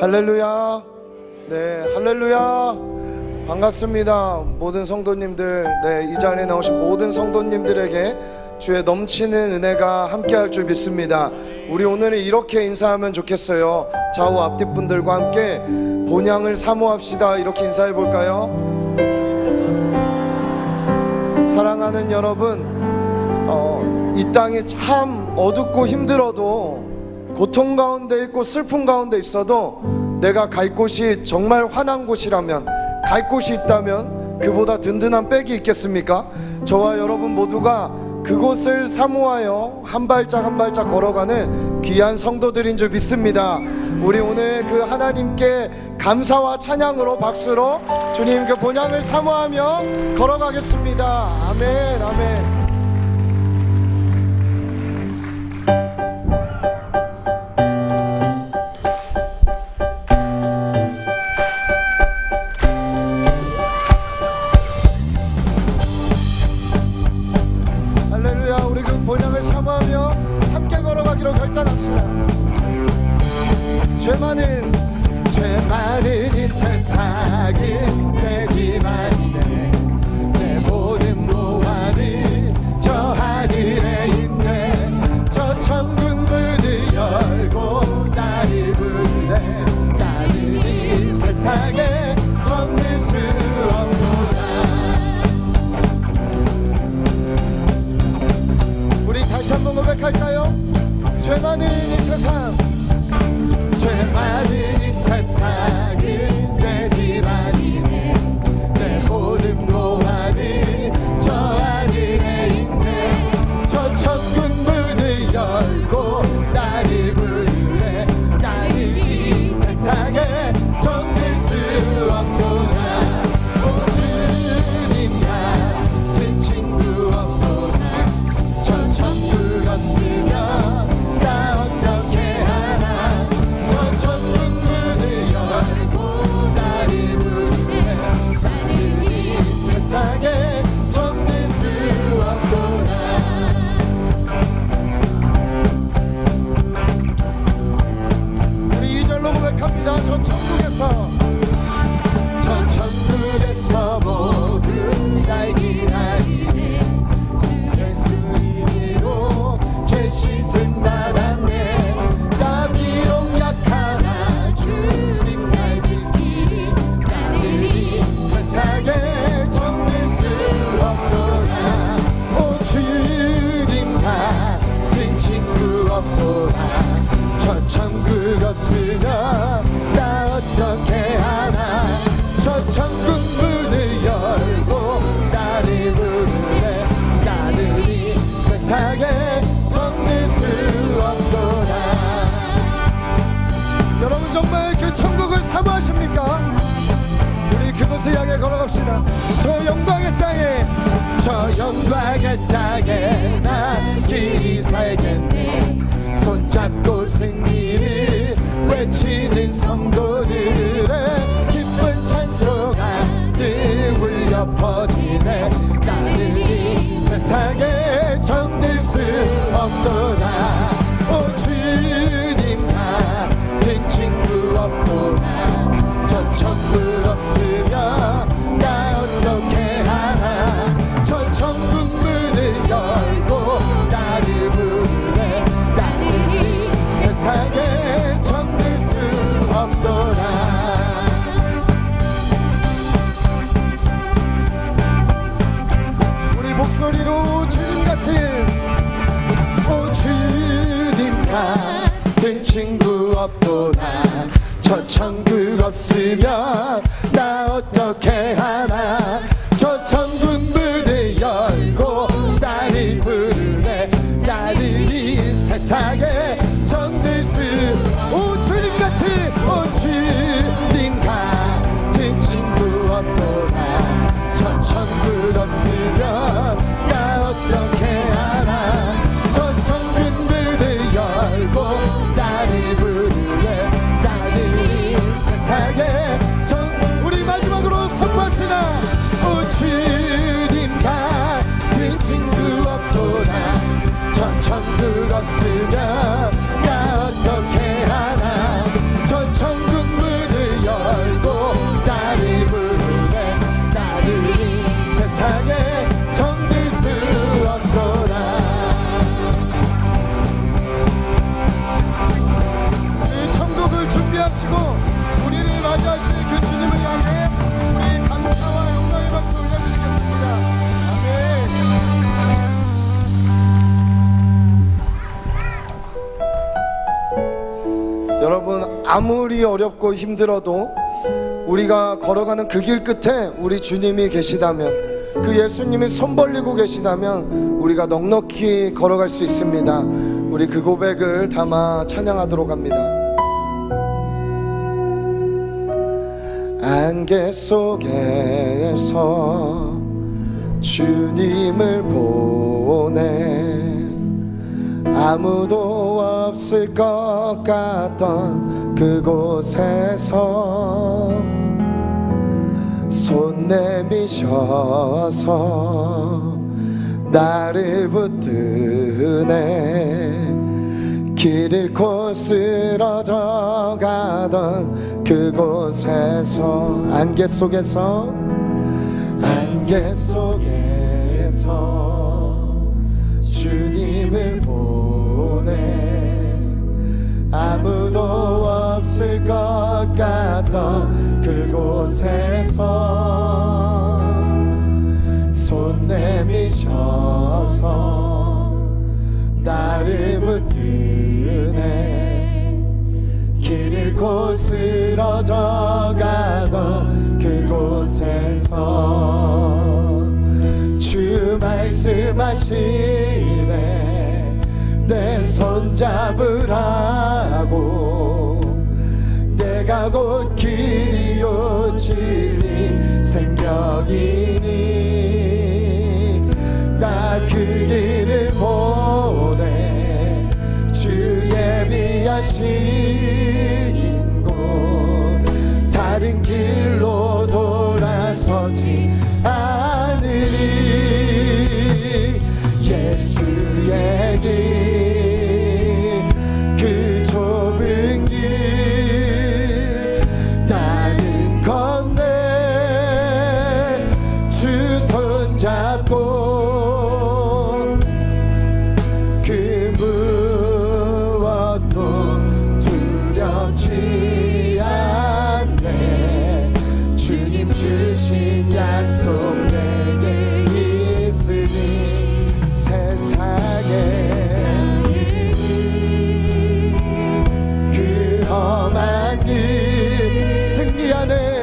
할렐루야. 네, 할렐루야. 반갑습니다. 모든 성도님들, 이 자리에 나오신 모든 성도님들에게 주의 넘치는 은혜가 함께할 줄 믿습니다. 우리 오늘은 이렇게 인사하면 좋겠어요. 좌우 앞뒤 분들과 함께 본향을 사모합시다. 이렇게 인사해 볼까요? 사랑하는 여러분, 이 땅이 참 어둡고 힘들어도, 고통 가운데 있고 슬픔 가운데 있어도 내가 갈 곳이 정말 환한 곳이라면, 갈 곳이 있다면 그보다 든든한 백이 있겠습니까? 저와 여러분 모두가 그곳을 사모하여 한 발짝 한 발짝 걸어가는 귀한 성도들인 줄 믿습니다. 우리 오늘 그 하나님께 감사와 찬양으로, 박수로 주님 그 본향을 사모하며 걸어가겠습니다. 아멘, 아멘. 사모하며 함께 걸어가기로 결단합시다. 죄 많은 이 세상이 내 집안이네. 내 모든 보화는 저 하늘에 있네. 저 천국 문을 열고 나를 부르네. 나는 이 세상에 정들 수 없노라. 다시 한번 고백할까요? 죄 많은 이 세상, 죄 많은 이 세상은 내 집안이네. 내 모든 보화는 저 하늘에 있네. 저 천국 문을 열고 나를 부르네. 나는 이 세상에 정들 수 없노라. 오 주님 같은 친구 없노라. 저 천국 없으면 나 어떻게 하나. 저 천국 문을 열고 나를 부르네. 나는 이 세상에 정들 수 없도다. 우리 2절로 고백합니다. 저 천국에서 모두 날 기다리네. 죄 씻음 받았네. 나 비록 약하나 주님 날 지키리. 나는 이 세상에 정들 수 없도다. 오 주님 같은 친구 없도다. 저 천국 없으면 나 어떻게 하나. 저 천국 문을 열고 나를 부르네. 나는 이 세상에 정들 수 없도다. 여러분 정말 그 천국을 사모하십니까? 우리 그곳을 향해 걸어갑시다. 저 영광의 땅에, 저 영광의 땅에 나 길이 살겠네. 손잡고 승리를 외치는 성도들의 기쁜 찬송가 늘 울려 퍼지네. 나는 이 세상에 정들 수 없도다. 오 주님 같은 친구 없도다. 저 천국 없으면 나 어떻게 하나. 저 천국 문을 열고 나를 부르네. 나는 이 세상에 정들 수 없도다. 우리 목소리로 주님 같은, 오 주님 같은 친구 없도다. 저 천국 없으면 나 어떻게 하나. 저 천국 문을 열고 나를 부르네. 나는 이 세상에 정들 수. 오 주님 같은 친구 없도다. 저 천국 없으면 나 어떻게 하나. 저 천국 문을 열고 나를 부르네. 나는 이 세상에 우리 마지막으로 선포합시다. 오 아무리 어렵고 힘들어도 우리가 걸어가는 그 길 끝에 우리 주님이 계시다면, 그 예수님이 손 벌리고 계시다면 우리가 넉넉히 걸어갈 수 있습니다. 우리 그 고백을 담아 찬양하도록 합니다. 안개 속에서 주님을 보내 아무도 없을 것 같던 그곳에서 손 내미셔서 나를 붙드네 길 잃고 쓰러져 가던 그곳에서 안개 속에서 주님을 보내 아무도 없을 것 같던 그곳에서 손 내미셔서 나를 붙드네 길 잃고 쓰러져 가던 그곳에서 주 말씀하시네 내 손 잡으라고 내가 곧 길이요 진리 생명이니 나 그 길을 보내 주 예비하신 곳 다른 길로 돌아서지 않으리 예수의 길 그 좁은 길 나는 건네 주 손 잡고 그 무엇도 두렵지 않네 주님 주신 약속 내게 있으니 세상에 그 험한 길 승리하네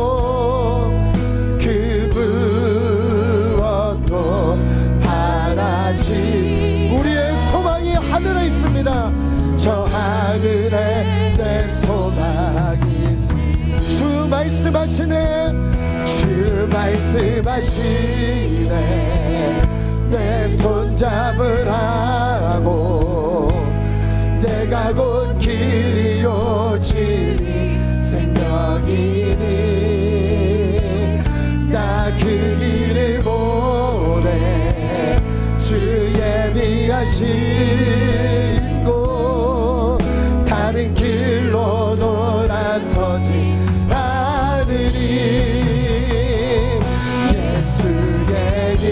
성령으로 그 무엇도 바라지 우리의 소망이 하늘에 있습니다. 저 하늘에 내 소망이 있습니다. 주 말씀하시네 주 말씀하시네 내 손 잡으라고 내가 곧 길이요 진리 생명이니 나 그 길을 보내 주 예비하신 곳 다른 길로 돌아서지 않으리 예수의 길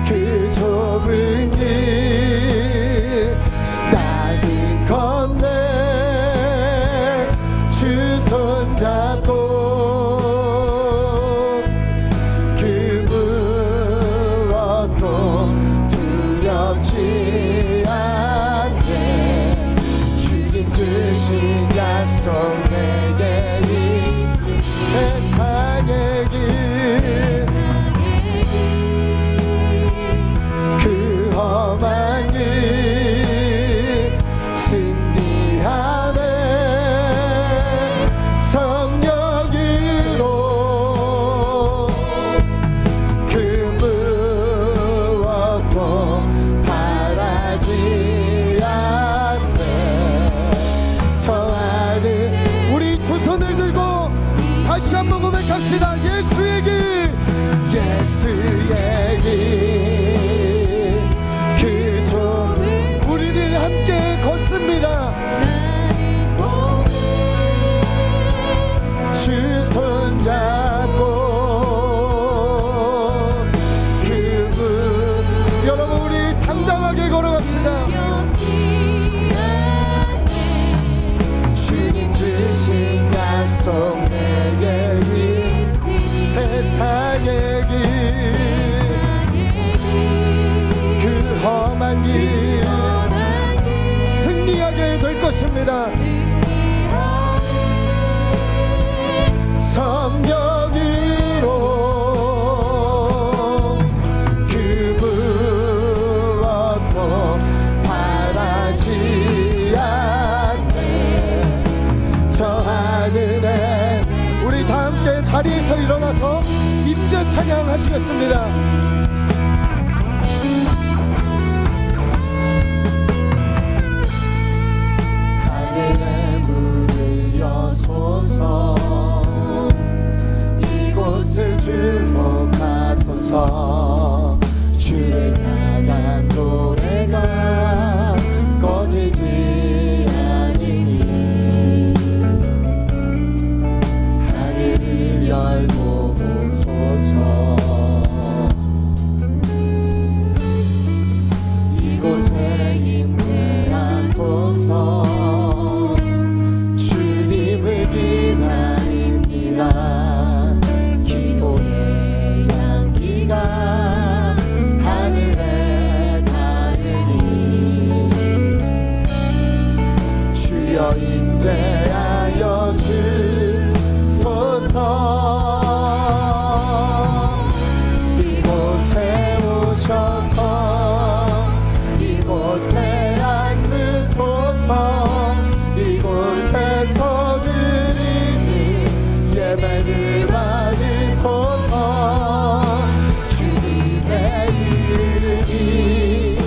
그 좁은 길 나는 건네 주 손 잡고 그 무엇도 두렵지 않네 주님 주신 약속 내게 세상의 길 그 험한 길 승리하네 성령으로 그 무엇도 바라지 않네 저 하늘 우리 두 손 성령으로 그 무엇도 바라지 않네. 저 하늘에 우리 다 함께 자리에서 일어나서 임재 찬양하시겠습니다. 이곳을 주목하소서. 주를 향한 노래가 꺼지지 않으니 하늘을 열고 보소서. 이곳에 임재하소서. 주님을 기다립니다. 임재하여 주소서. 이곳에 오셔서 이곳에 앉으소서. 이곳에서 드리는 예배를 받으소서. 주님의 이름이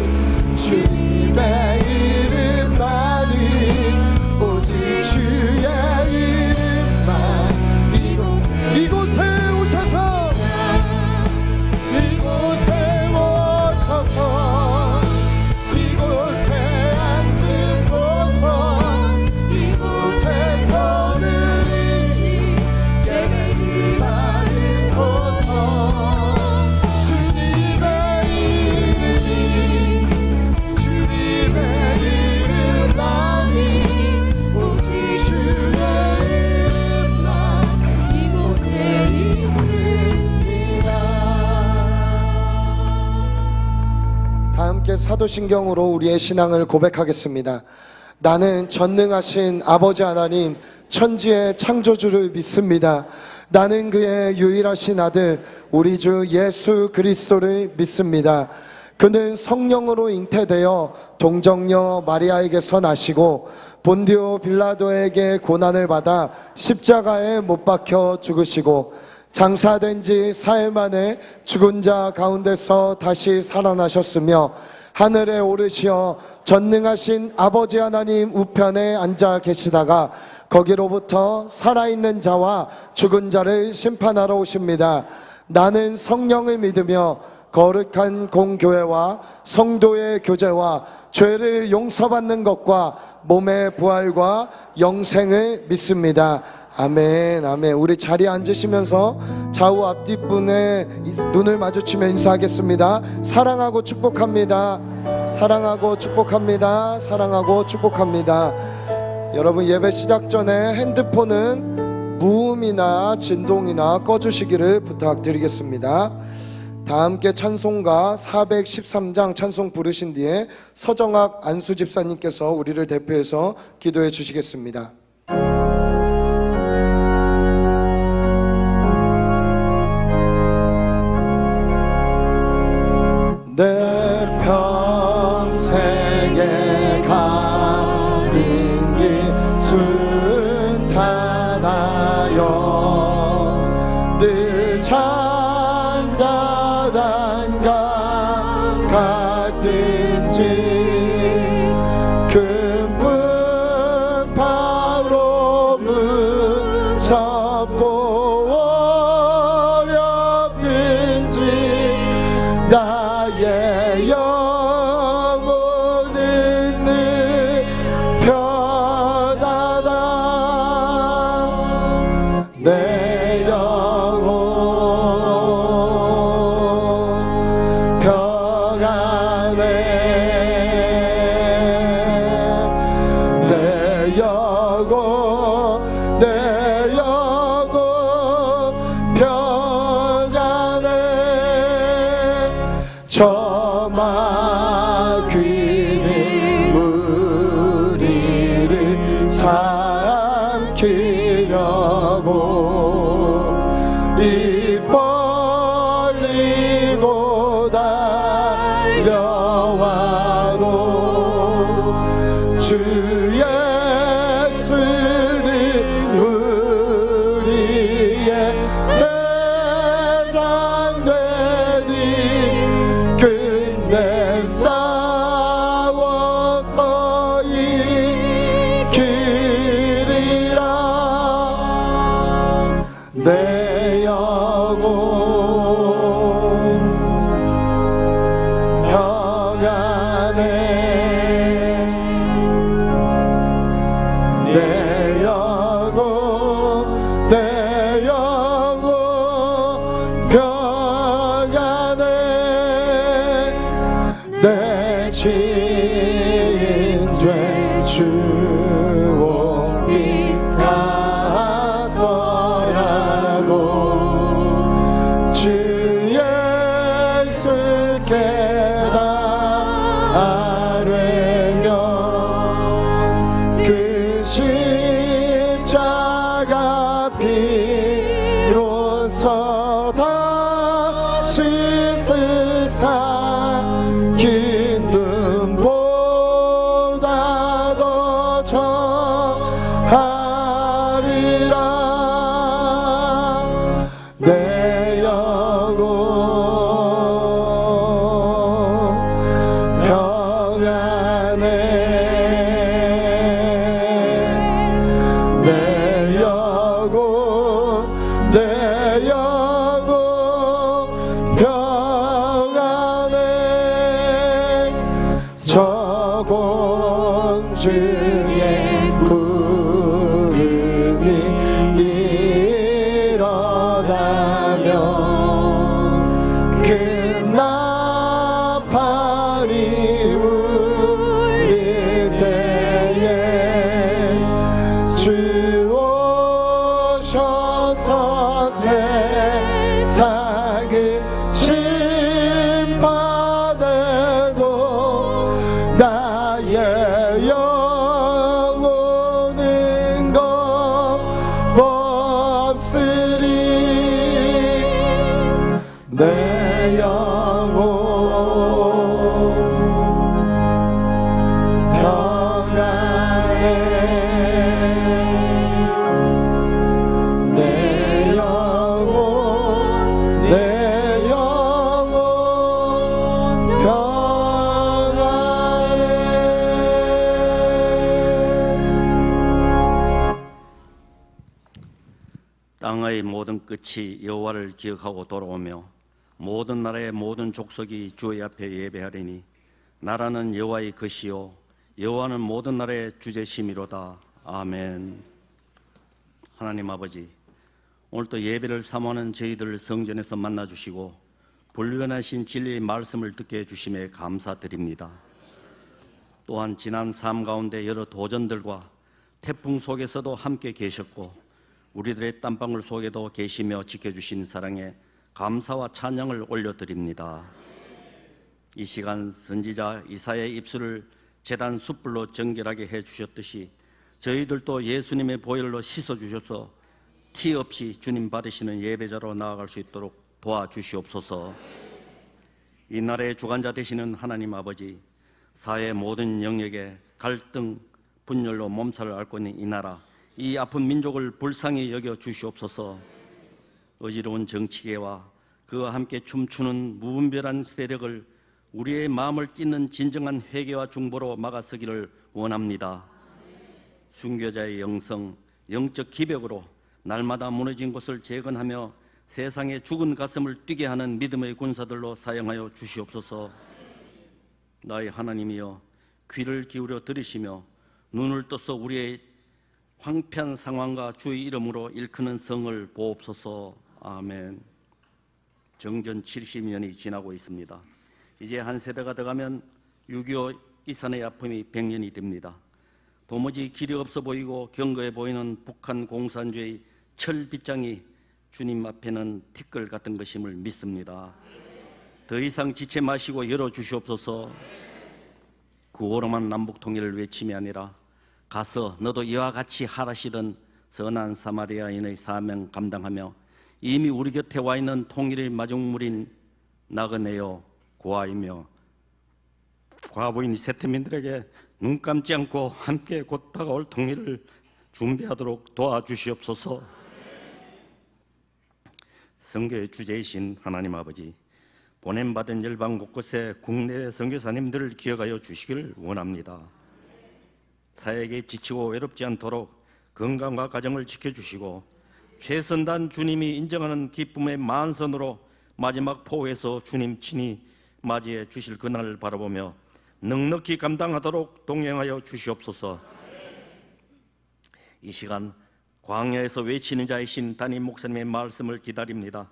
주님의 이름만이 오직 주의 이름만. 이곳에 오셔서 이곳에 오셔서 이곳에 앉으소서. 이곳에서 드리는 예배를 받으소서. 주님의 이름이 주님의 이름만이 다 함께 사도신경으로 우리의 신앙을 고백하겠습니다. 나는 전능하신 아버지 하나님 천지의 창조주를 믿습니다. 나는 그의 유일하신 아들 우리 주 예수 그리스도를 믿습니다. 그는 성령으로 잉태되어 동정녀 마리아에게서 나시고 본디오 빌라도에게 고난을 받아 십자가에 못 박혀 죽으시고 장사된 지 사흘 만에 죽은 자 가운데서 다시 살아나셨으며 하늘에 오르시어 전능하신 아버지 하나님 우편에 앉아 계시다가 거기로부터 살아있는 자와 죽은 자를 심판하러 오십니다. 나는 성령을 믿으며 거룩한 공교회와 성도의 교제와 죄를 용서받는 것과 몸의 부활과 영생을 믿습니다. 아멘, 아멘. 우리 자리에 앉으시면서 좌우 앞뒷분의 눈을 마주치며 인사하겠습니다. 사랑하고 축복합니다. 사랑하고 축복합니다. 사랑하고 축복합니다. 여러분, 예배 시작 전에 핸드폰은 무음이나 진동이나 꺼주시기를 부탁드리겠습니다. 다 함께 찬송가 413장 찬송 부르신 뒤에 서정학 안수 집사님께서 우리를 대표해서 기도해 주시겠습니다. 내 평생에 가는 길 순탄하여 늘 잔잔함과 같든지 큰 풍파로 무섭고 어렵든지 나의 영혼은 늘 편하다. 내 영혼 평안해. 내 영혼 평안해. 저 막히는 무리를 삼키려고 입 벌리고 달려와도 주 예수는 우리의 대장 되니 끝내 싸워서 이기리라. 내 영혼 평안해. 내 영혼 평안해. 내 죄인 죄 주옥빛 같더라도 주 예수께 아뢰며 그 십자가 비로소 다시 세상 긴 눈보다 더 정하리라. 내 영혼 평안해. 내 영혼 평안해. 저 공중에 구름이 일어나며 큰 나팔이 울릴 때에 주 오셔서 세상을 심판해도 나의 영혼은 겁없으리. 내 영혼 평안해. 내 영혼 평안해. 땅의 모든 끝이 여호와를 기억하고 돌아오며 모든 나라의 모든 족속이 주의 앞에 예배하리니 나라는 여호와의 것이요 여호와는 모든 나라의 주제심이로다. 아멘. 하나님 아버지, 오늘도 예배를 사모하는 저희들을 성전에서 만나주시고 불변하신 진리의 말씀을 듣게 해주심에 감사드립니다. 또한 지난 삶 가운데 여러 도전들과 태풍 속에서도 함께 계셨고 우리들의 땀방울 속에도 계시며 지켜주신 사랑에 감사와 찬양을 올려드립니다. 이 시간 선지자 이사야의 입술을 제단 숯불로 정결하게 해주셨듯이 저희들도 예수님의 보혈로 씻어주셔서 티 없이 주님 받으시는 예배자로 나아갈 수 있도록 도와주시옵소서. 이 나라의 주관자 되시는 하나님 아버지, 사회 모든 영역에 갈등, 분열로 몸살을 앓고 있는 이 나라, 이 아픈 민족을 불쌍히 여겨 주시옵소서. 어지러운 정치계와 그와 함께 춤추는 무분별한 세력을 우리의 마음을 찢는 진정한 회개와 중보로 막아서기를 원합니다. 순교자의 영성, 영적 기벽으로 날마다 무너진 곳을 재건하며 세상의 죽은 가슴을 뛰게 하는 믿음의 군사들로 사용하여 주시옵소서. 나의 하나님이여, 귀를 기울여 들으시며 눈을 떠서 우리의 황폐한 상황과 주의 이름으로 일컫는 성을 보옵소서. 아멘. 정전 70년이 지나고 있습니다. 이제 한 세대가 더가면 6.25 이산의 아픔이 100년이 됩니다. 도무지 길이 없어 보이고 경거해 보이는 북한 공산주의 철빗장이 주님 앞에는 티끌 같은 것임을 믿습니다. 더 이상 지체 마시고 열어주시옵소서. 구호로만 남북통일을 외침이 아니라 가서 너도 이와 같이 하라시던 선한 사마리아인의 사명 감당하며 이미 우리 곁에 와 있는 통일의 마중물인 나그네요 고아이며 과부인 세태민들에게 눈 감지 않고 함께 곧 다가올 통일을 준비하도록 도와주시옵소서. 선교의 주제이신 하나님 아버지, 보냄받은 열방 곳곳에 국내 선교사님들을 기억하여 주시기를 원합니다. 사역에 지치고 외롭지 않도록 건강과 가정을 지켜주시고 최선단 주님이 인정하는 기쁨의 만선으로 마지막 포에서 주님 친히 맞이해 주실 그날을 바라보며 넉넉히 감당하도록 동행하여 주시옵소서. 이 시간 광야에서 외치는 자이신 담임 목사님의 말씀을 기다립니다.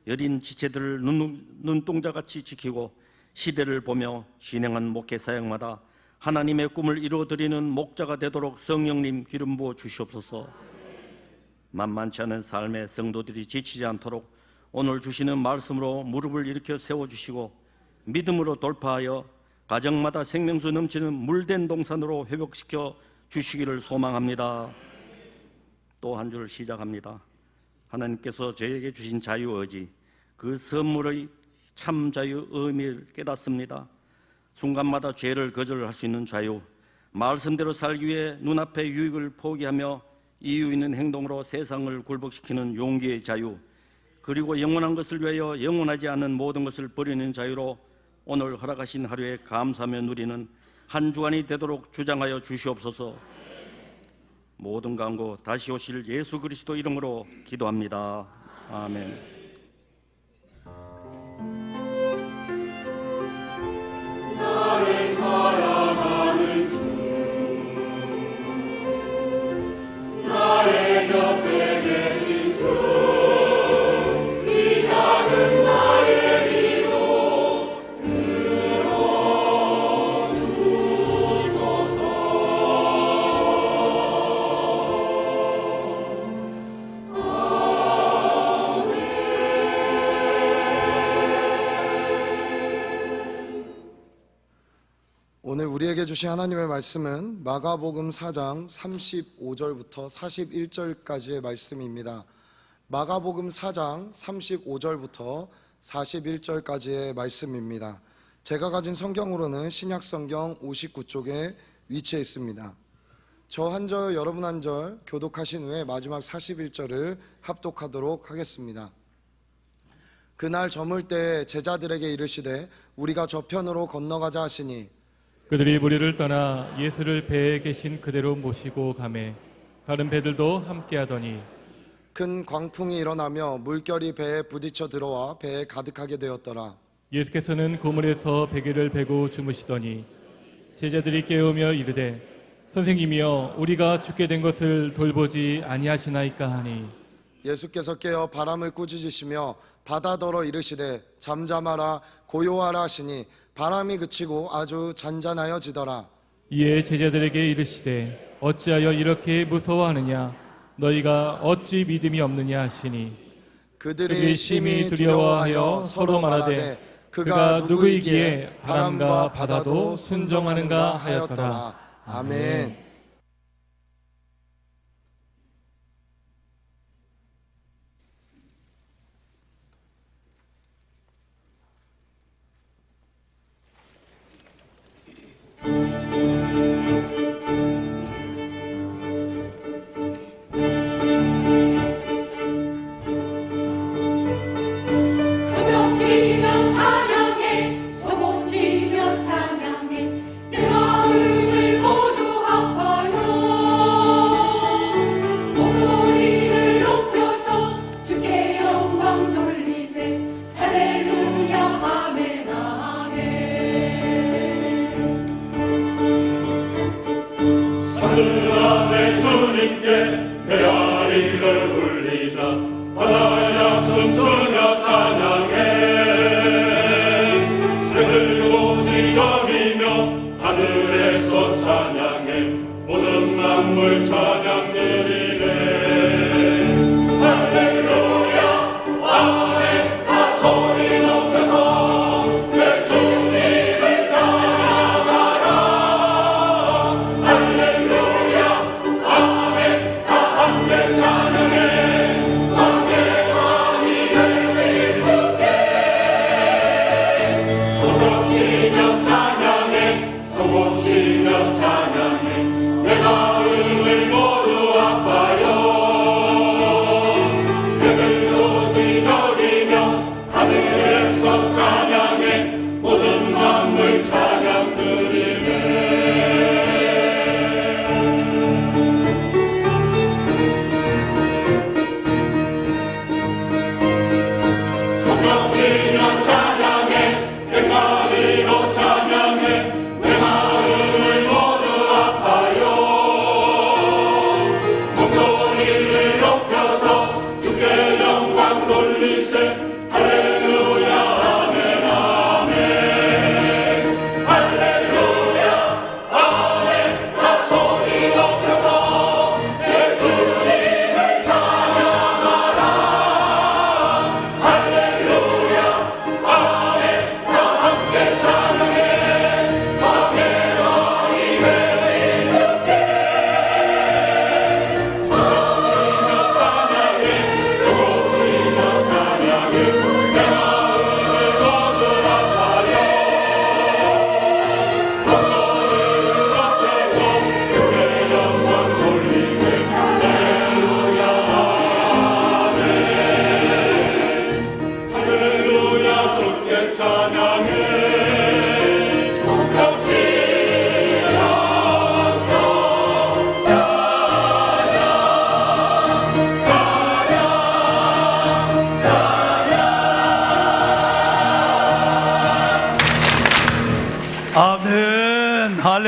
여린 지체들을 눈동자같이 지키고 시대를 보며 진행한 목회 사역마다 하나님의 꿈을 이루어드리는 목자가 되도록 성령님 기름 부어 주시옵소서. 만만치 않은 삶의 성도들이 지치지 않도록 오늘 주시는 말씀으로 무릎을 일으켜 세워주시고 믿음으로 돌파하여 가정마다 생명수 넘치는 물된 동산으로 회복시켜 주시기를 소망합니다. 또 한 주를 시작합니다. 하나님께서 저에게 주신 자유의지, 그 선물의 참 자유 의미를 깨닫습니다. 순간마다 죄를 거절할 수 있는 자유, 말씀대로 살기 위해 눈앞의 유익을 포기하며 이유 있는 행동으로 세상을 굴복시키는 용기의 자유, 그리고 영원한 것을 위하여 영원하지 않은 모든 것을 버리는 자유로 오늘 허락하신 하루에 감사하며 누리는 한 주간이 되도록 주장하여 주시옵소서. 모든 강구 다시 오실 예수 그리스도 이름으로 기도합니다. 아멘. 나를 사랑하는 주, 나의 곁에 계신 주, 이 작은 나의 기도 들어주소서. 오늘 우리에게 주신 하나님의 말씀은 마가복음 4장 35절부터 41절까지의 말씀입니다. 마가복음 4장 35절부터 41절까지의 말씀입니다. 제가 가진 성경으로는 신약성경 59쪽에 위치해 있습니다. 저 한 절, 여러분 한 절 교독하신 후에 마지막 41절을 합독하도록 하겠습니다. 그날 저물 때 제자들에게 이르시되 우리가 저편으로 건너가자 하시니 그들이 무리를 떠나 예수를 배에 계신 그대로 모시고 가매 다른 배들도 함께하더니 큰 광풍이 일어나며 물결이 배에 부딪혀 들어와 배에 가득하게 되었더라. 예수께서는 그물에서 베개를 베고 주무시더니 제자들이 깨우며 이르되 선생님이여 우리가 죽게 된 것을 돌보지 아니하시나이까 하니 예수께서 깨어 바람을 꾸짖으시며 바다더러 이르시되 잠잠하라 고요하라 하시니 바람이 그치고 아주 잔잔하여지더라. 이에 제자들에게 이르시되 어찌하여 이렇게 무서워하느냐 너희가 어찌 믿음이 없느냐 하시니 그들이 심히 두려워하여 서로 말하되 그가 누구이기에 바람과 바다도 순종하는가 하였더라. 아멘. 소복지며 찬양해, 소복지며 찬양해, 내 마음을 모두 합하여 목소리를 높여서 주께 영광 돌리세. 할렐루야 아멘 아멘. 하늘 아래 주님께 메아리를 울리자. 바다야 춤추며 찬양해. 새들고 지저귀며 하늘에서 찬양해. 모든 만물 찬양 드리네. 할렐루야 아멘. 다 소리 높여서 내 주님을 찬양하라. 할렐루야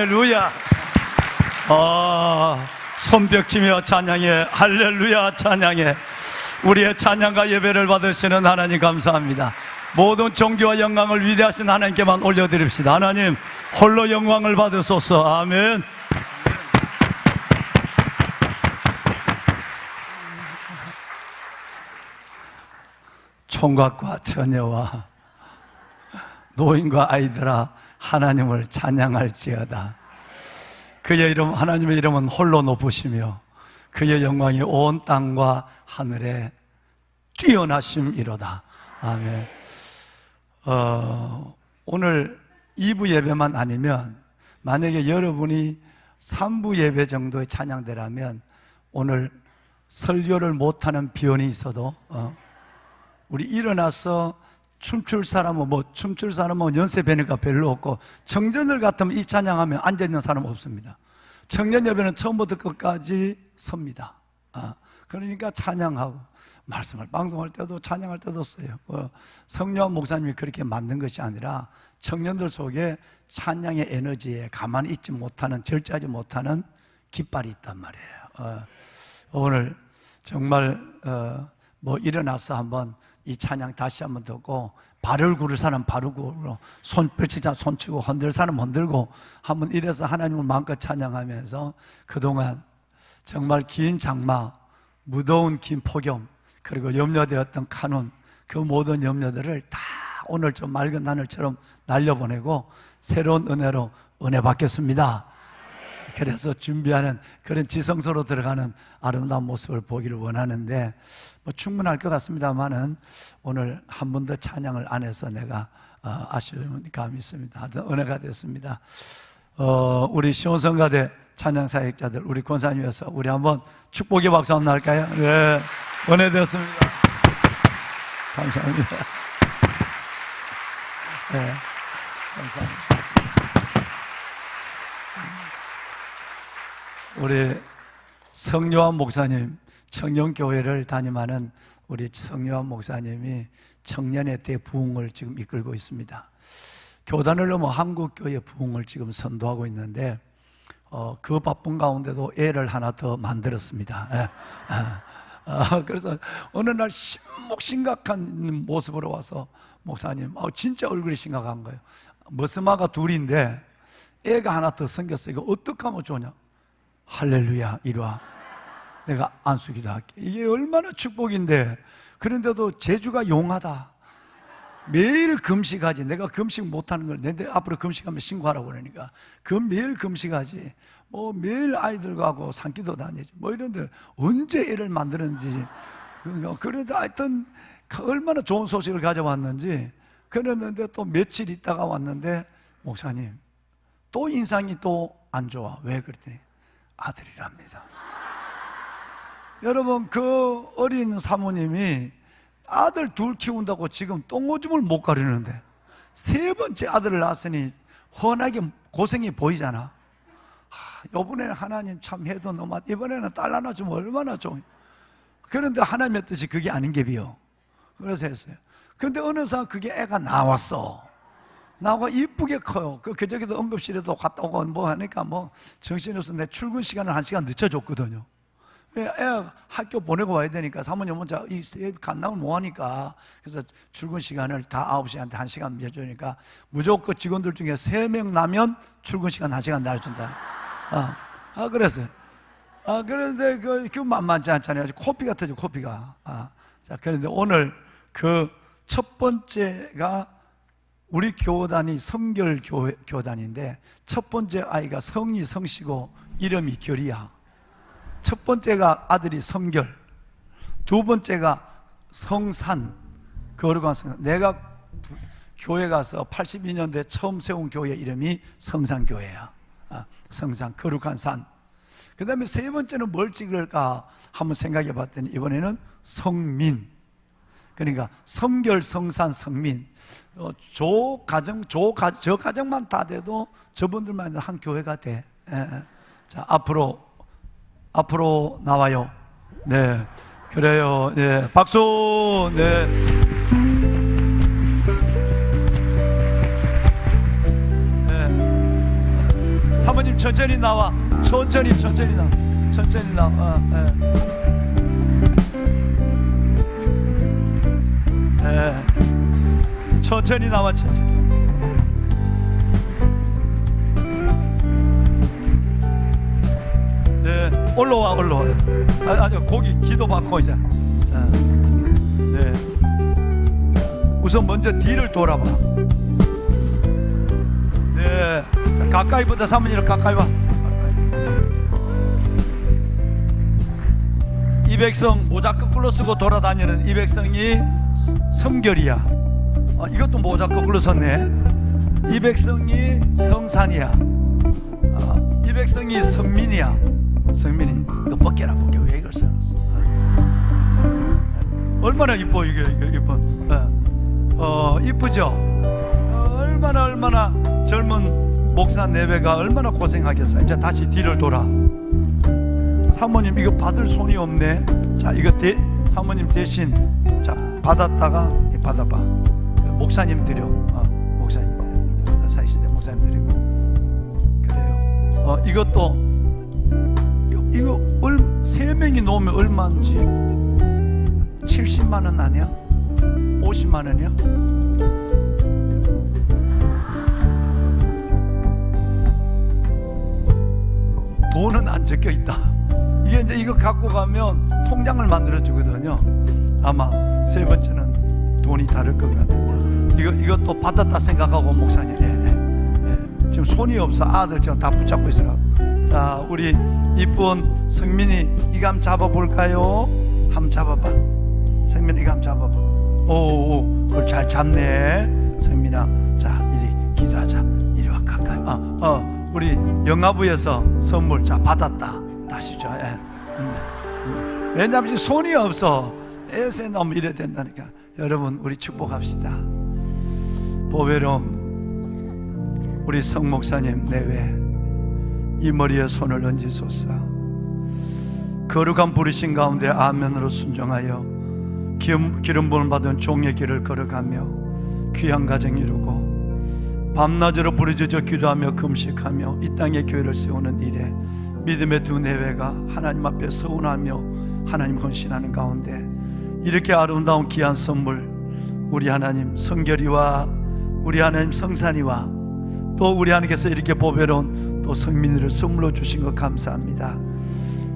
할렐루야. 손뼉치며 찬양해. 할렐루야 찬양해. 우리의 찬양과 예배를 받으시는 하나님 감사합니다. 모든 존귀와 영광을 위대하신 하나님께만 올려드립시다. 하나님 홀로 영광을 받으소서. 아멘. 총각과 처녀와 노인과 아이들아, 하나님을 찬양할지어다. 그의 이름, 하나님의 이름은 홀로 높으시며 그의 영광이 온 땅과 하늘에 뛰어나심이로다. 아멘. 오늘 2부 예배만 아니면, 만약에 여러분이 3부 예배 정도의 찬양대라면 오늘 설교를 못하는 비원이 있어도 우리 일어나서 춤출 사람은 연세 배니까 별로 없고, 청년들 같으면 이 찬양하면 앉아있는 사람 없습니다. 청년 예배는 처음부터 끝까지 섭니다. 그러니까 찬양하고, 말씀을 방송할 때도 찬양할 때도 써요. 성녀 목사님이 그렇게 만든 것이 아니라 청년들 속에 찬양의 에너지에 가만히 있지 못하는, 절제하지 못하는 깃발이 있단 말이에요. 오늘 정말 일어나서 한번 이 찬양 다시 한번 듣고, 발을 구를 사람 발을 구르고, 손 펼치자 손 치고, 흔들 사람 흔들고, 한번 이래서 하나님을 마음껏 찬양하면서 그동안 정말 긴 장마, 무더운 긴 폭염, 그리고 염려되었던 카눈, 그 모든 염려들을 다 오늘 좀 맑은 하늘처럼 날려보내고 새로운 은혜로 은혜 받겠습니다. 그래서 준비하는 그런 지성소로 들어가는 아름다운 모습을 보기를 원하는데, 충분할 것 같습니다만은 오늘 한 번 더 찬양을 안 해서 내가 아쉬운 감이 있습니다. 하여튼 은혜가 됐습니다. 우리 시온성가대 찬양 사역자들, 우리 권사님 위해서 우리 한번 축복의 박수 한번 할까요? 네, 은혜 되었습니다. 감사합니다. 네, 감사합니다. 우리 성요한 목사님, 청년교회를 담임하는 우리 성요한 목사님이 청년의 대부흥을 지금 이끌고 있습니다. 교단을 넘어 한국교회 부흥을 지금 선도하고 있는데, 그 바쁜 가운데도 애를 하나 더 만들었습니다. 그래서 어느 날 심각한 모습으로 와서, 목사님, 진짜 얼굴이 심각한 거예요. 머스마가 둘인데 애가 하나 더 생겼어요. 이거 어떻게 하면 좋냐? 할렐루야, 이리와. 내가 안수기도 할게. 이게 얼마나 축복인데, 그런데도 제주가 용하다. 매일 금식하지. 내가 금식 못하는 걸, 내 앞으로 금식하면 신고하라고 그러니까 매일 금식하지. 매일 아이들과 하고 산기도 다니지. 이런데 언제 애를 만드는지. 그런데 하여튼 얼마나 좋은 소식을 가져왔는지. 그랬는데 또 며칠 있다가 왔는데, 목사님 또 인상이 또 안 좋아. 왜 그랬더니 아들이랍니다. 여러분, 그 어린 사모님이 아들 둘 키운다고 지금 똥오줌을 못 가리는데 세 번째 아들을 낳았으니 훤하게 고생이 보이잖아. 이번에는 하나님 참 해도 너무, 이번에는 딸 하나 주면 얼마나 좋아. 그런데 하나님의 뜻이 그게 아닌 게 비요. 그래서 했어요. 그런데 어느 상 그게 애가 나왔어. 나와 이쁘게 커요. 그저기도 응급실에도 갔다 오고 하니까 정신이 없어. 내 출근 시간을 1시간 늦춰줬거든요. 애 학교 보내고 와야 되니까 사모님 혼자 간 나오면 뭐하니까. 그래서 출근 시간을 다 9시한테 1시간 내주니까 무조건 직원들 중에 3명 나면 출근 시간 1시간 내준다. 그랬어요. 그런데 그 만만치 않잖아요. 코피가 터져, 코피가. 자, 그런데 오늘 그 첫 번째가 우리 교단이 성결 교단인데, 첫 번째 아이가 성이 성씨고 이름이 결이야. 첫 번째가 아들이 성결, 두 번째가 성산, 거룩한 성. 내가 교회 가서 82년대 처음 세운 교회 이름이 성산교회야. 성산, 거룩한 산. 그 다음에 세 번째는 뭘 찍을까 한번 생각해 봤더니, 이번에는 성민. 그러니까 성결, 성산, 성민. 저 가정만 다 돼도 저분들만 한 교회가 돼. 자, 앞으로 나와요. 네, 그래요. 네, 박수. 네. 사모님 천천히 나와. 천천히 나와. 천천히 나와. 천천히 나와. 천천히. 네, 올라와. 아니, 거기 기도 받고 이제. 네. 우선 먼저 뒤를 돌아봐. 네, 자, 가까이보다 사모님을 가까이 와. 이 백성 모자 거꾸로 쓰고 돌아다니는 이 백성이 성결이야. 이것도 모자 거꾸로 썼네. 이 백성이 성산이야. 이 백성이 성민이야. 성민이 이거 벗겨라. 왜 이걸 써놨어? 얼마나 이뻐. 이게 이뻐. 이쁘죠? 얼마나 젊은 목사 내외가 얼마나 고생하겠어. 이제 다시 뒤를 돌아. 사모님 이거 받을 손이 없네. 자, 이거 사모님 대신 자 받았다가 받아봐. 목사님 드려. 목사님 드려. 사이시대 목사님 드리고. 그래요. 이것도 이거 3명이 놓으면 얼마인지 70만 원 아니야? 50만 원이야? 돈은 안 적혀 있다. 이게 이제 이거 갖고 가면 통장을 만들어 주거든요. 아마 3번째는 돈이 다를 것 같은데 이것도 받았다 생각하고 목사님. 지금 손이 없어. 아들 지금 다 붙잡고 있어. 자, 우리 이쁜 성민이 이거 한번 잡아볼까요? 한번 잡아봐. 성민이 이거 한번 잡아봐. 오, 그걸 잘 잡네. 성민아, 자 이리 기도하자. 이리 와 가까이. 우리 영화부에서 선물 자 받았다. 다시 줘. 왜냐하면 손이 없어. 애세 너무 이래 된다니까. 여러분 우리 축복합시다. 보배롬 우리 성 목사님 내외 이 머리에 손을 얹으소서. 거룩한 부르신 가운데 아멘으로 순종하여 기름 부음 받은 종의 길을 걸어가며 귀한 가정 이루고 밤낮으로 부르짖어 기도하며 금식하며 이 땅에 교회를 세우는 일에 믿음의 두 내외가 하나님 앞에 서운하며 하나님 헌신하는 가운데 이렇게 아름다운 귀한 선물 우리 하나님 성결이와 우리 하나님 성산이와 또 우리 하나님께서 이렇게 보배로운 또 성민이를 선물로 주신 것 감사합니다.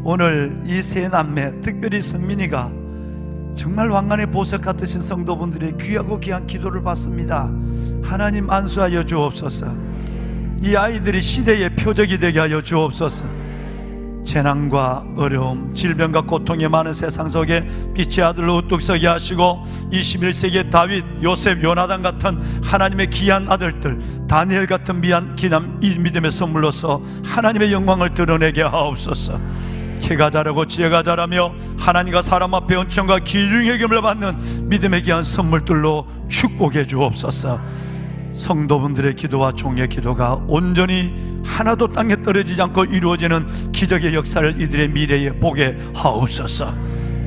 오늘 이 세 남매 특별히 성민이가 정말 왕관의 보석 같으신 성도분들의 귀하고 귀한 기도를 받습니다. 하나님 안수하여 주옵소서. 이 아이들이 시대의 표적이 되게 하여 주옵소서. 재난과 어려움, 질병과 고통이 많은 세상 속에 빛의 아들로 우뚝 서게 하시고 21세기의 다윗, 요셉, 요나단 같은 하나님의 귀한 아들들, 다니엘 같은 귀한 믿음의 선물로서 하나님의 영광을 드러내게 하옵소서. 키가 자라고 지혜가 자라며 하나님과 사람 앞에 은총과 귀중의 여김을 받는 믿음의 귀한 선물들로 축복해 주옵소서. 성도분들의 기도와 종의 기도가 온전히 하나도 땅에 떨어지지 않고 이루어지는 기적의 역사를 이들의 미래에 보게 하옵소서.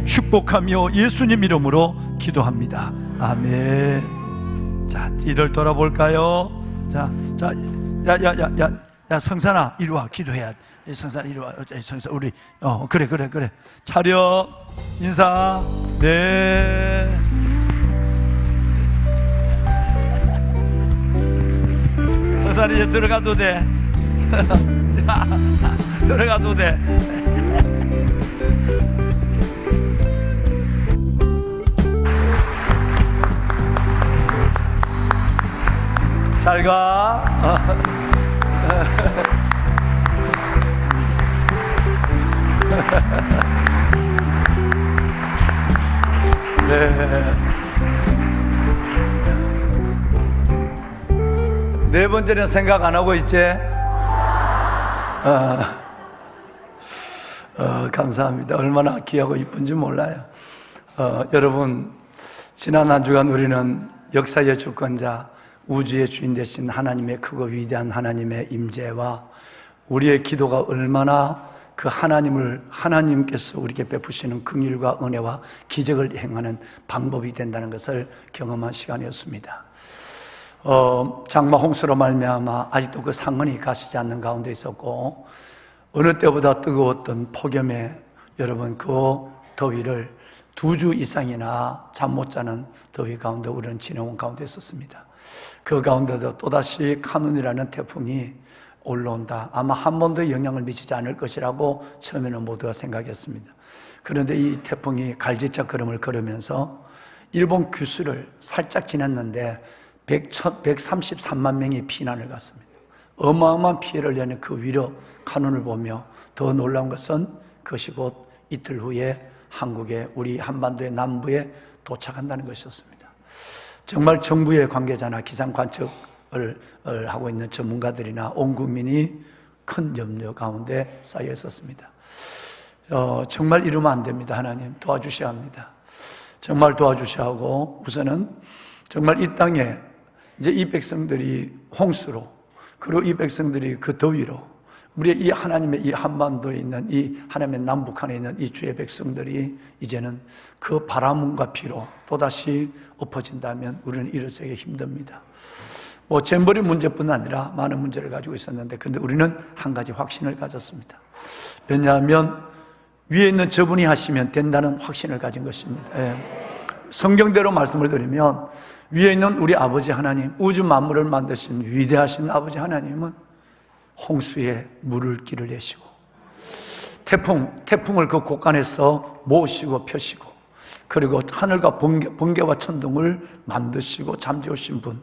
축복하며 예수님 이름으로 기도합니다. 아멘. 자, 뒤를 돌아볼까요? 자, 성산아 이리 와. 기도해야 돼. 성산 이리 와. 성산 우리 그래 차려 인사. 네. 성산 이제 들어가도 돼. 들어가도 돼. 잘 가. 네 번째는 생각 안 하고 있지? 감사합니다. 얼마나 귀하고 이쁜지 몰라요. 여러분, 지난 한 주간 우리는 역사의 주권자, 우주의 주인 되신 하나님의 크고 위대한 하나님의 임재와 우리의 기도가 얼마나 그 하나님께서 우리에게 베푸시는 긍휼과 은혜와 기적을 행하는 방법이 된다는 것을 경험한 시간이었습니다. 장마 홍수로 말미암아 아직도 그 상흔이 가시지 않는 가운데 있었고, 어느 때보다 뜨거웠던 폭염에 여러분 그 더위를 2주 이상이나 잠 못 자는 더위 가운데 우리는 지내온 가운데 있었습니다. 그 가운데도 또다시 카눈이라는 태풍이 올라온다. 아마 한 번도 영향을 미치지 않을 것이라고 처음에는 모두가 생각했습니다. 그런데 이 태풍이 갈지짝 걸음을 걸으면서 일본 규슈를 살짝 지났는데 133만 명이 피난을 갔습니다. 어마어마한 피해를 내는 그 위로 카눈을 보며 더 놀라운 것은 그것이 곧 이틀 후에 한국의 우리 한반도의 남부에 도착한다는 것이었습니다. 정말 정부의 관계자나 기상 관측을 하고 있는 전문가들이나 온 국민이 큰 염려 가운데 쌓여 있었습니다. 정말 이러면 안 됩니다. 하나님 도와주셔야 합니다. 정말 도와주셔야 하고, 우선은 정말 이 땅에 이제 이 백성들이 홍수로, 그리고 이 백성들이 그 더위로, 우리 이 하나님의 이 한반도에 있는 이 하나님의 남북한에 있는 이 주의 백성들이 이제는 그 바람과 비로 또다시 엎어진다면 우리는 일어서기 힘듭니다. 뭐 잼버리 문제뿐 아니라 많은 문제를 가지고 있었는데, 근데 우리는 한 가지 확신을 가졌습니다. 왜냐하면 위에 있는 저분이 하시면 된다는 확신을 가진 것입니다. 성경대로 말씀을 드리면 위에 있는 우리 아버지 하나님, 우주 만물을 만드신 위대하신 아버지 하나님은 홍수에 물을 길을 내시고 태풍을 그 곳간에서 모으시고 펴시고, 그리고 하늘과 번개와 천둥을 만드시고 잠재우신 분,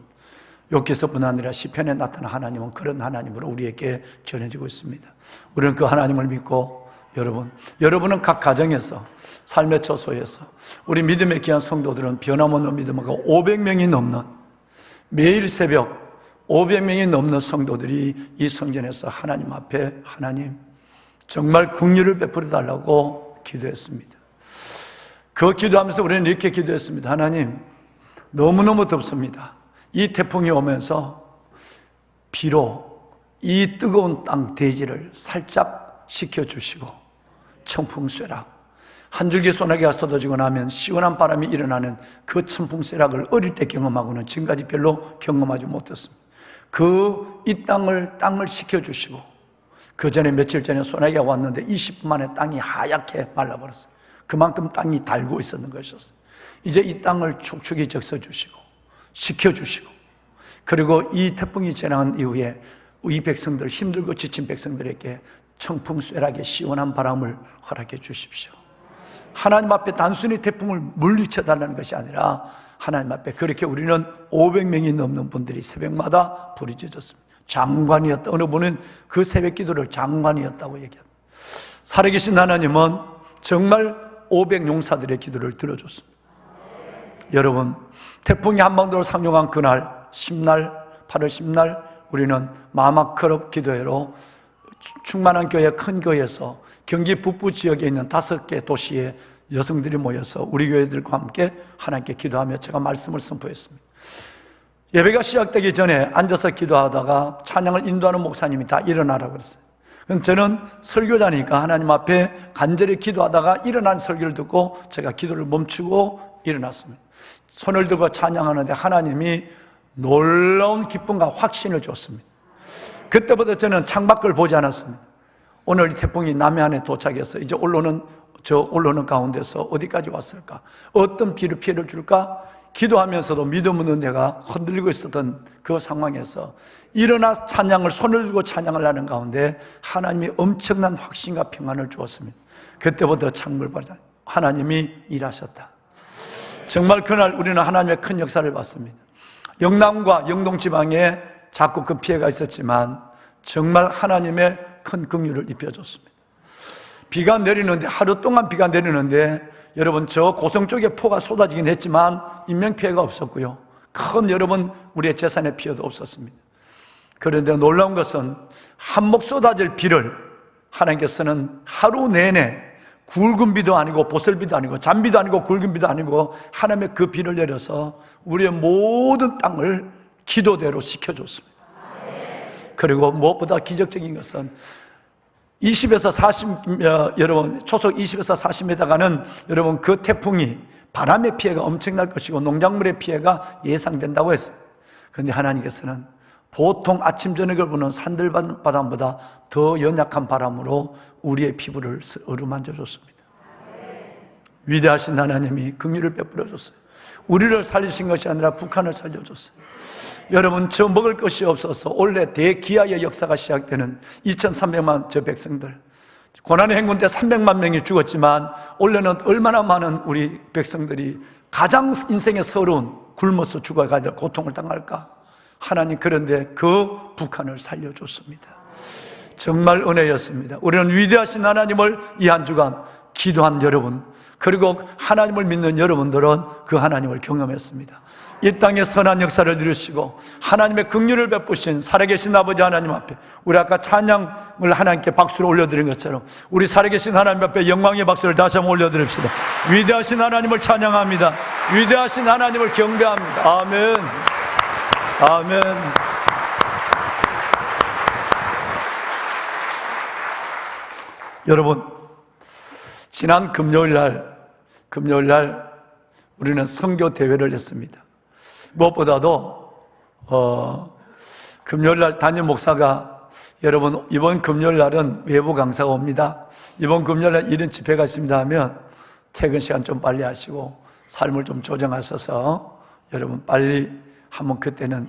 욥기서뿐 아니라 시편에 나타난 하나님은 그런 하나님으로 우리에게 전해지고 있습니다. 우리는 그 하나님을 믿고, 여러분은 각 가정에서, 삶의 처소에서, 우리 믿음의 귀한 성도들은 변함없는 믿음하고 500명이 넘는, 매일 새벽 500명이 넘는 성도들이 이 성전에서 하나님 앞에, 하나님 정말 긍휼을 베풀어 달라고 기도했습니다. 그 기도하면서 우리는 이렇게 기도했습니다. 하나님, 너무너무 덥습니다. 이 태풍이 오면서 비로 이 뜨거운 땅 대지를 살짝 식혀주시고, 청풍쇠락, 한 줄기 소나기가 쏟아지고 나면 시원한 바람이 일어나는 그 청풍쇠락을 어릴 때 경험하고는 지금까지 별로 경험하지 못했습니다. 이 땅을 식혀주시고, 그 전에 며칠 전에 소나기가 왔는데 20분 만에 땅이 하얗게 말라버렸어요. 그만큼 땅이 달고 있었는 것이었어요. 이제 이 땅을 축축이 적셔주시고 식혀주시고, 그리고 이 태풍이 지나간 이후에 이 백성들, 힘들고 지친 백성들에게 청풍쇠락의 시원한 바람을 허락해 주십시오. 하나님 앞에 단순히 태풍을 물리쳐달라는 것이 아니라 하나님 앞에 그렇게 우리는 500명이 넘는 분들이 새벽마다 부르짖었습니다. 장관이었다. 어느 분은 그 새벽 기도를 장관이었다고 얘기합니다. 살아계신 하나님은 정말 500용사들의 기도를 들어줬습니다. 여러분, 태풍이 한반도를 상륙한 그날 8월 10날 우리는 마마크럽 기도회로 충만한 교회, 큰 교회에서 경기 북부 지역에 있는 5개 도시의 여성들이 모여서 우리 교회들과 함께 하나님께 기도하며 제가 말씀을 선포했습니다. 예배가 시작되기 전에 앉아서 기도하다가 찬양을 인도하는 목사님이 다 일어나라고 그랬어요. 그럼 저는 설교자니까 하나님 앞에 간절히 기도하다가 일어난 설교를 듣고 제가 기도를 멈추고 일어났습니다. 손을 들고 찬양하는데 하나님이 놀라운 기쁨과 확신을 줬습니다. 그때부터 저는 창밖을 보지 않았습니다. 오늘 태풍이 남해안에 도착해서 이제 올라오는 가운데서 어디까지 왔을까? 어떤 피해를 줄까? 기도하면서도 믿음 없는 내가 흔들리고 있었던 그 상황에서 일어나 손을 들고 찬양을 하는 가운데 하나님이 엄청난 확신과 평안을 주었습니다. 그때부터 창문을 보자 하나님이 일하셨다. 정말 그날 우리는 하나님의 큰 역사를 봤습니다. 영남과 영동 지방에 자꾸 그 피해가 있었지만 정말 하나님의 큰 긍휼을 입혀줬습니다. 비가 내리는데, 하루 동안 비가 내리는데 여러분 저 고성 쪽에 폭우가 쏟아지긴 했지만 인명피해가 없었고요, 큰 여러분 우리의 재산의 피해도 없었습니다. 그런데 놀라운 것은 한몫 쏟아질 비를 하나님께서는 하루 내내 굵은 비도 아니고 보슬비도 아니고 잔비도 아니고 굵은 비도 아니고 하나님의 그 비를 내려서 우리의 모든 땅을 기도대로 식혀줬습니다. 그리고 무엇보다 기적적인 것은 20에서 40, 여러분 초속 20에서 40m 가는 여러분 그 태풍이 바람의 피해가 엄청날 것이고 농작물의 피해가 예상된다고 했어요. 그런데 하나님께서는 보통 아침 저녁을 부는 산들바람보다 더 연약한 바람으로 우리의 피부를 어루만져 줬습니다. 위대하신 하나님이 긍휼을 베풀어 줬어요. 우리를 살리신 것이 아니라 북한을 살려줬어요. 여러분, 저 먹을 것이 없어서 원래 대기아의 역사가 시작되는 2300만 저 백성들, 고난의 행군 때 300만 명이 죽었지만 원래는 얼마나 많은 우리 백성들이 가장 인생의 서러운 굶어서 죽어가야 될 고통을 당할까? 하나님, 그런데 그 북한을 살려줬습니다. 정말 은혜였습니다. 우리는 위대하신 하나님을 이 한 주간 기도한 여러분, 그리고 하나님을 믿는 여러분들은 그 하나님을 경험했습니다. 이 땅에 선한 역사를 이루시고 하나님의 긍휼을 베푸신 살아계신 아버지 하나님 앞에, 우리 아까 찬양을 하나님께 박수를 올려드린 것처럼 우리 살아계신 하나님 앞에 영광의 박수를 다시 한번 올려드립시다. 위대하신 하나님을 찬양합니다. 위대하신 하나님을 경배합니다. 아멘. 아멘. 여러분, 지난 금요일 날 우리는 선교 대회를 했습니다. 무엇보다도 금요일 날 담임 목사가, 여러분 이번 금요일 날은 외부 강사가 옵니다. 이번 금요일 날 이런 집회가 있습니다 하면 퇴근 시간 좀 빨리 하시고 삶을 좀 조정하셔서 여러분 빨리 한번, 그때는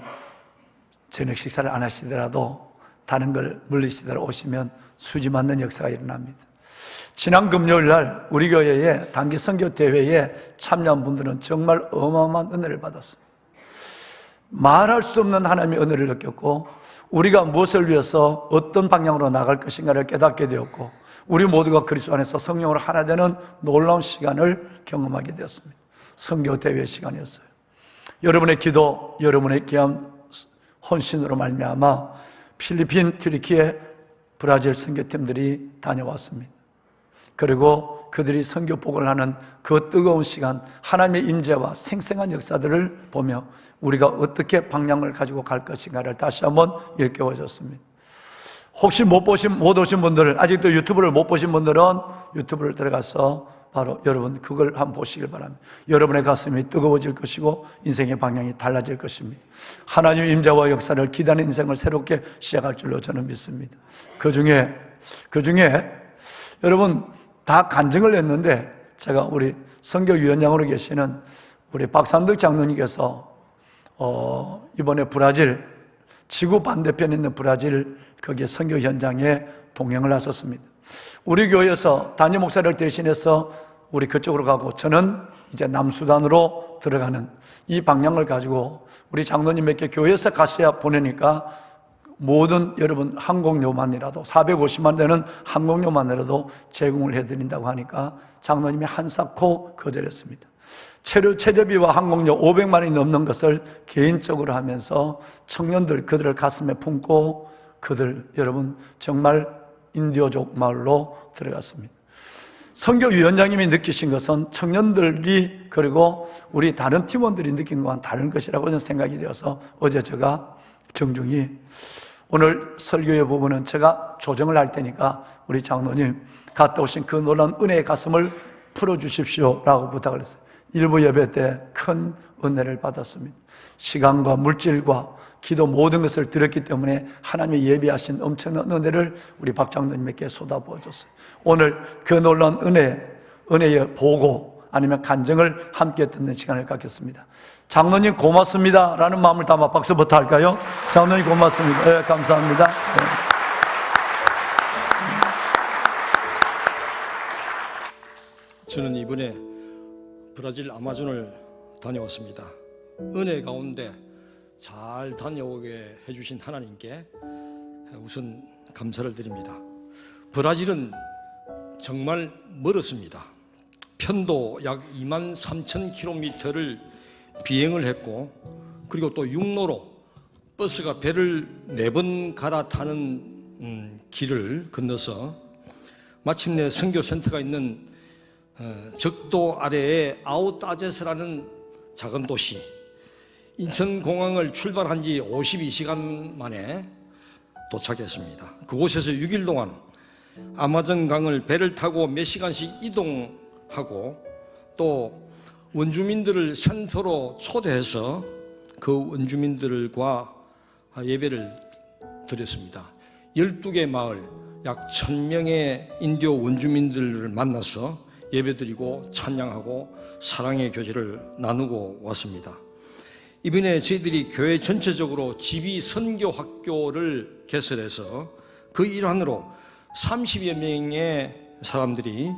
저녁 식사를 안 하시더라도 다른 걸 물리시더라 오시면 수지 맞는 역사가 일어납니다. 지난 금요일 날 우리 교회에 단기 선교 대회에 참여한 분들은 정말 어마어마한 은혜를 받았습니다. 말할 수 없는 하나님의 은혜를 느꼈고, 우리가 무엇을 위해서 어떤 방향으로 나갈 것인가를 깨닫게 되었고, 우리 모두가 그리스도 안에서 성령으로 하나 되는 놀라운 시간을 경험하게 되었습니다. 선교 대회 시간이었어요. 여러분의 기도, 여러분의 귀한 헌신으로 말미암아 필리핀, 튀르키예, 브라질 선교팀들이 다녀왔습니다. 그리고 그들이 선교복을 하는 그 뜨거운 시간, 하나님의 임재와 생생한 역사들을 보며 우리가 어떻게 방향을 가지고 갈 것인가를 다시 한번 일깨워줬습니다. 혹시 못 오신 분들, 아직도 유튜브를 못 보신 분들은 유튜브를 들어가서 바로 여러분 그걸 한번 보시길 바랍니다. 여러분의 가슴이 뜨거워질 것이고 인생의 방향이 달라질 것입니다. 하나님의 임재와 역사를 기다리는 인생을 새롭게 시작할 줄로 저는 믿습니다. 그 중에 여러분 다 간증을 했는데, 제가 우리 선교위원장으로 계시는 우리 박삼덕 장로님께서 이번에 브라질, 지구 반대편에 있는 브라질 거기에 선교 현장에 동행을 하셨습니다. 우리 교회에서 담임 목사를 대신해서 우리 그쪽으로 가고, 저는 이제 남수단으로 들어가는 이 방향을 가지고 우리 장로님에게 교회에서 가셔야 보내니까 모든 여러분 항공료만이라도 450만 되는 항공료만이라도 제공을 해드린다고 하니까 장로님이 한사코 거절했습니다. 체류비와 항공료 500만 원이 넘는 것을 개인적으로 하면서 청년들, 그들을 가슴에 품고 그들, 여러분 정말 인디오족 마을로 들어갔습니다. 선교위원장님이 느끼신 것은 청년들이, 그리고 우리 다른 팀원들이 느낀 것과는 다른 것이라고 저는 생각이 되어서 어제 제가 정중히, 오늘 설교의 부분은 제가 조정을 할 테니까 우리 장로님 갔다 오신 그 놀라운 은혜의 가슴을 풀어주십시오 라고 부탁을 했어요. 일부 예배 때 큰 은혜를 받았습니다. 시간과 물질과 기도 모든 것을 드렸기 때문에 하나님이 예비하신 엄청난 은혜를 우리 박 장로님에게 쏟아부어 줬어요. 오늘 그 놀라운 은혜의 보고 아니면 간증을 함께 듣는 시간을 갖겠습니다. 장로님 고맙습니다 라는 마음을 담아 박수부터 할까요? 장로님 고맙습니다. 네, 감사합니다. 네. 저는 이번에 브라질 아마존을 다녀왔습니다. 은혜 가운데 잘 다녀오게 해주신 하나님께 우선 감사를 드립니다. 브라질은 정말 멀었습니다. 편도 약 23,000km를 비행을 했고, 그리고 또 육로로 버스가 배를 4번 갈아타는 길을 건너서 마침내 선교센터가 있는 적도 아래에 아우따제스라는 작은 도시, 인천공항을 출발한 지 52시간 만에 도착했습니다. 그곳에서 6일 동안 아마존 강을 배를 타고 몇 시간씩 이동하고, 또 원주민들을 센터로 초대해서 그 원주민들과 예배를 드렸습니다. 12개 마을 약 1000명의 인도 원주민들을 만나서 예배드리고 찬양하고 사랑의 교제를 나누고 왔습니다. 이번에 저희들이 교회 전체적으로 지비 선교 학교를 개설해서 그 일환으로 30여 명의 사람들이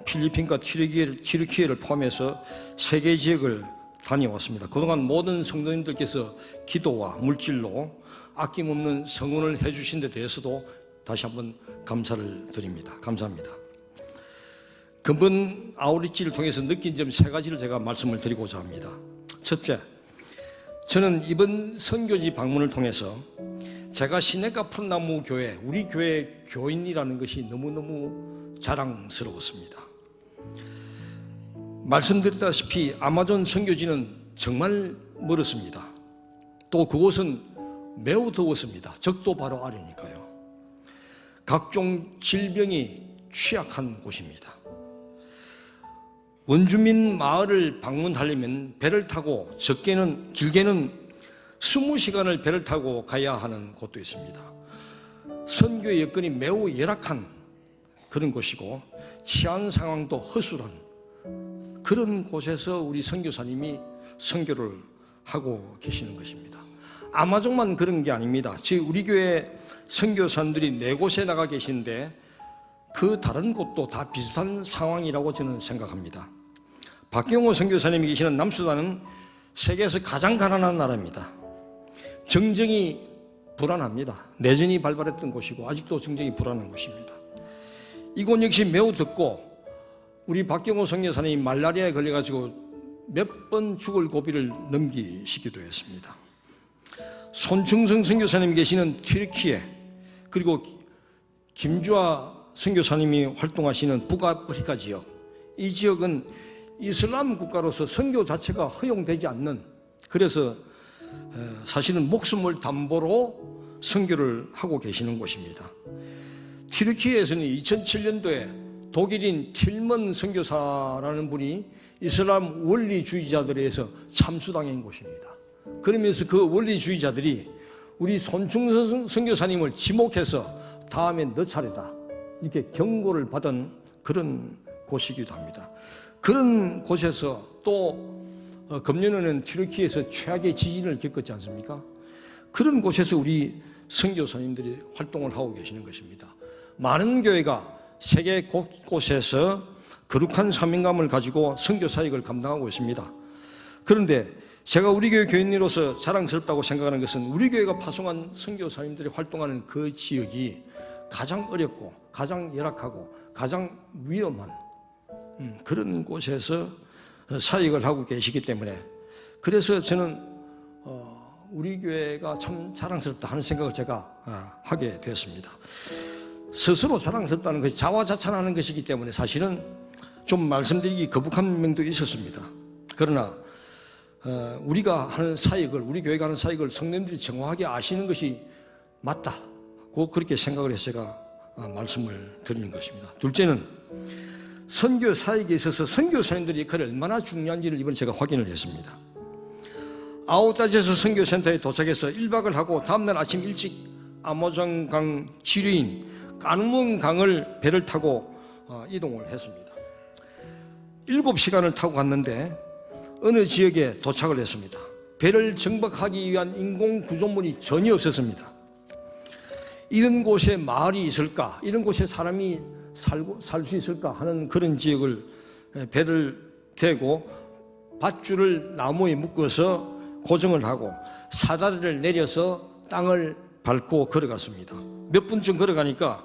필리핀과 튀르키예를 포함해서 3개 지역을 다녀왔습니다. 그동안 모든 성도님들께서 기도와 물질로 아낌없는 성원을 해주신 데 대해서도 다시 한번 감사를 드립니다. 감사합니다. 근본 아우리치를 통해서 느낀 점 3가지를 제가 말씀을 드리고자 합니다. 첫째, 저는 이번 선교지 방문을 통해서 제가 시냇가 푸른나무 교회, 우리 교회 교인이라는 것이 너무너무 자랑스러웠습니다. 말씀드렸다시피 아마존 선교지는 정말 멀었습니다. 또 그곳은 매우 더웠습니다. 적도 바로 아래니까요. 각종 질병이 취약한 곳입니다. 원주민 마을을 방문하려면 배를 타고 길게는 20시간을 배를 타고 가야 하는 곳도 있습니다. 선교의 여건이 매우 열악한 그런 곳이고 치안 상황도 허술한 그런 곳에서 우리 선교사님이 선교를 하고 계시는 것입니다. 아마존만 그런 게 아닙니다. 지금 우리 교회 선교사님들이 4곳에 나가 계신데 그 다른 곳도 다 비슷한 상황이라고 저는 생각합니다. 박경호 선교사님이 계시는 남수단은 세계에서 가장 가난한 나라입니다. 정정이 불안합니다. 내전이 발발했던 곳이고 아직도 정정이 불안한 곳입니다. 이곳 역시 매우 덥고 우리 박경호 선교사님이 말라리아에 걸려가지고 몇 번 죽을 고비를 넘기시기도 했습니다. 손충성 선교사님이 계시는 튀르키예, 그리고 김주아 선교사님이 활동하시는 북아프리카 지역, 이 지역은 이슬람 국가로서 선교 자체가 허용되지 않는, 그래서 사실은 목숨을 담보로 선교를 하고 계시는 곳입니다. 튀르키예에서는 2007년도에 독일인 틸먼 선교사라는 분이 이슬람 원리주의자들에 의해서 참수당한 곳입니다. 그러면서 그 원리주의자들이 우리 손충성 선교사님을 지목해서 다음에 너 차례다 이렇게 경고를 받은 그런 곳이기도 합니다. 그런 곳에서 또 금년에는 튀르키예에서 최악의 지진을 겪었지 않습니까? 그런 곳에서 우리 선교사님들이 활동을 하고 계시는 것입니다. 많은 교회가 세계 곳곳에서 거룩한 사명감을 가지고 선교 사역을 감당하고 있습니다. 그런데 제가 우리 교회 교인으로서 자랑스럽다고 생각하는 것은 우리 교회가 파송한 선교사님들이 활동하는 그 지역이 가장 어렵고 가장 열악하고 가장 위험한 그런 곳에서 사역을 하고 계시기 때문에, 그래서 저는 우리 교회가 참 자랑스럽다 하는 생각을 제가 하게 되었습니다. 스스로 자랑스럽다는 것이 자화자찬하는 것이기 때문에 사실은 좀 말씀드리기 거북한 면도 있었습니다. 그러나 우리가 하는 사역을, 우리 교회가 하는 사역을 성도님들이 정확하게 아시는 것이 맞다고 그렇게 생각을 해서 제가 말씀을 드리는 것입니다. 둘째는 선교 사역에 있어서 선교사님들의 역할이 얼마나 중요한지를 이번에 제가 확인을 했습니다. 아웃다지에서 선교센터에 도착해서 1박을 하고 다음날 아침 일찍 아마존강 지류인 까누문 강을 배를 타고 이동을 했습니다. 7시간을 타고 갔는데 어느 지역에 도착을 했습니다. 배를 정박하기 위한 인공 구조물이 전혀 없었습니다. 이런 곳에 마을이 있을까, 이런 곳에 사람이 살 수 있을까 하는 그런 지역을 배를 대고 밧줄을 나무에 묶어서 고정을 하고 사다리를 내려서 땅을 밟고 걸어갔습니다. 몇 분쯤 걸어가니까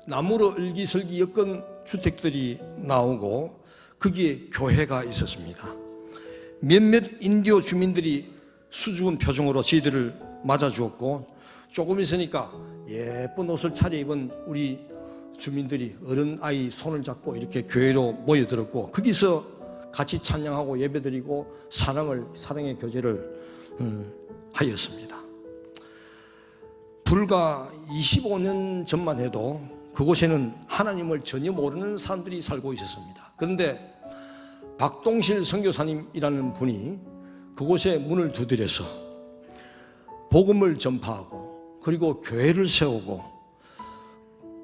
나무로 을기설기 엮은 주택들이 나오고 거기에 교회가 있었습니다. 몇몇 인도 주민들이 수줍은 표정으로 저희들을 맞아주었고, 조금 있으니까 예쁜 옷을 차려입은 우리 주민들이 어른 아이 손을 잡고 이렇게 교회로 모여들었고, 거기서 같이 찬양하고 예배드리고 사랑의 교제를 하였습니다. 불과 25년 전만 해도 그곳에는 하나님을 전혀 모르는 사람들이 살고 있었습니다. 그런데 박동실 선교사님이라는 분이 그곳에 문을 두드려서 복음을 전파하고 그리고 교회를 세우고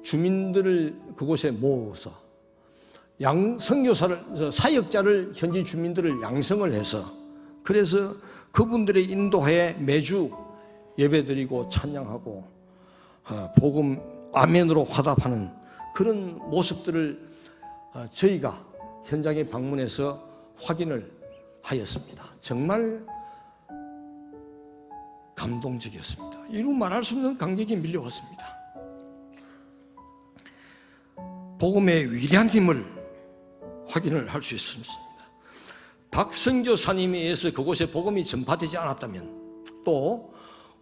주민들을 그곳에 모아서 선교사를 사역자를 현지 주민들을 양성을 해서 그래서 그분들의 인도하에 매주 예배드리고 찬양하고 복음 아멘으로 화답하는 그런 모습들을 저희가 현장에 방문해서 확인을 하였습니다. 정말 감동적이었습니다. 이루 말할 수 없는 감격이 밀려왔습니다. 복음의 위대한 힘을 확인을 할 수 있었습니다. 박선교사님에 의해서 그곳에 복음이 전파되지 않았다면, 또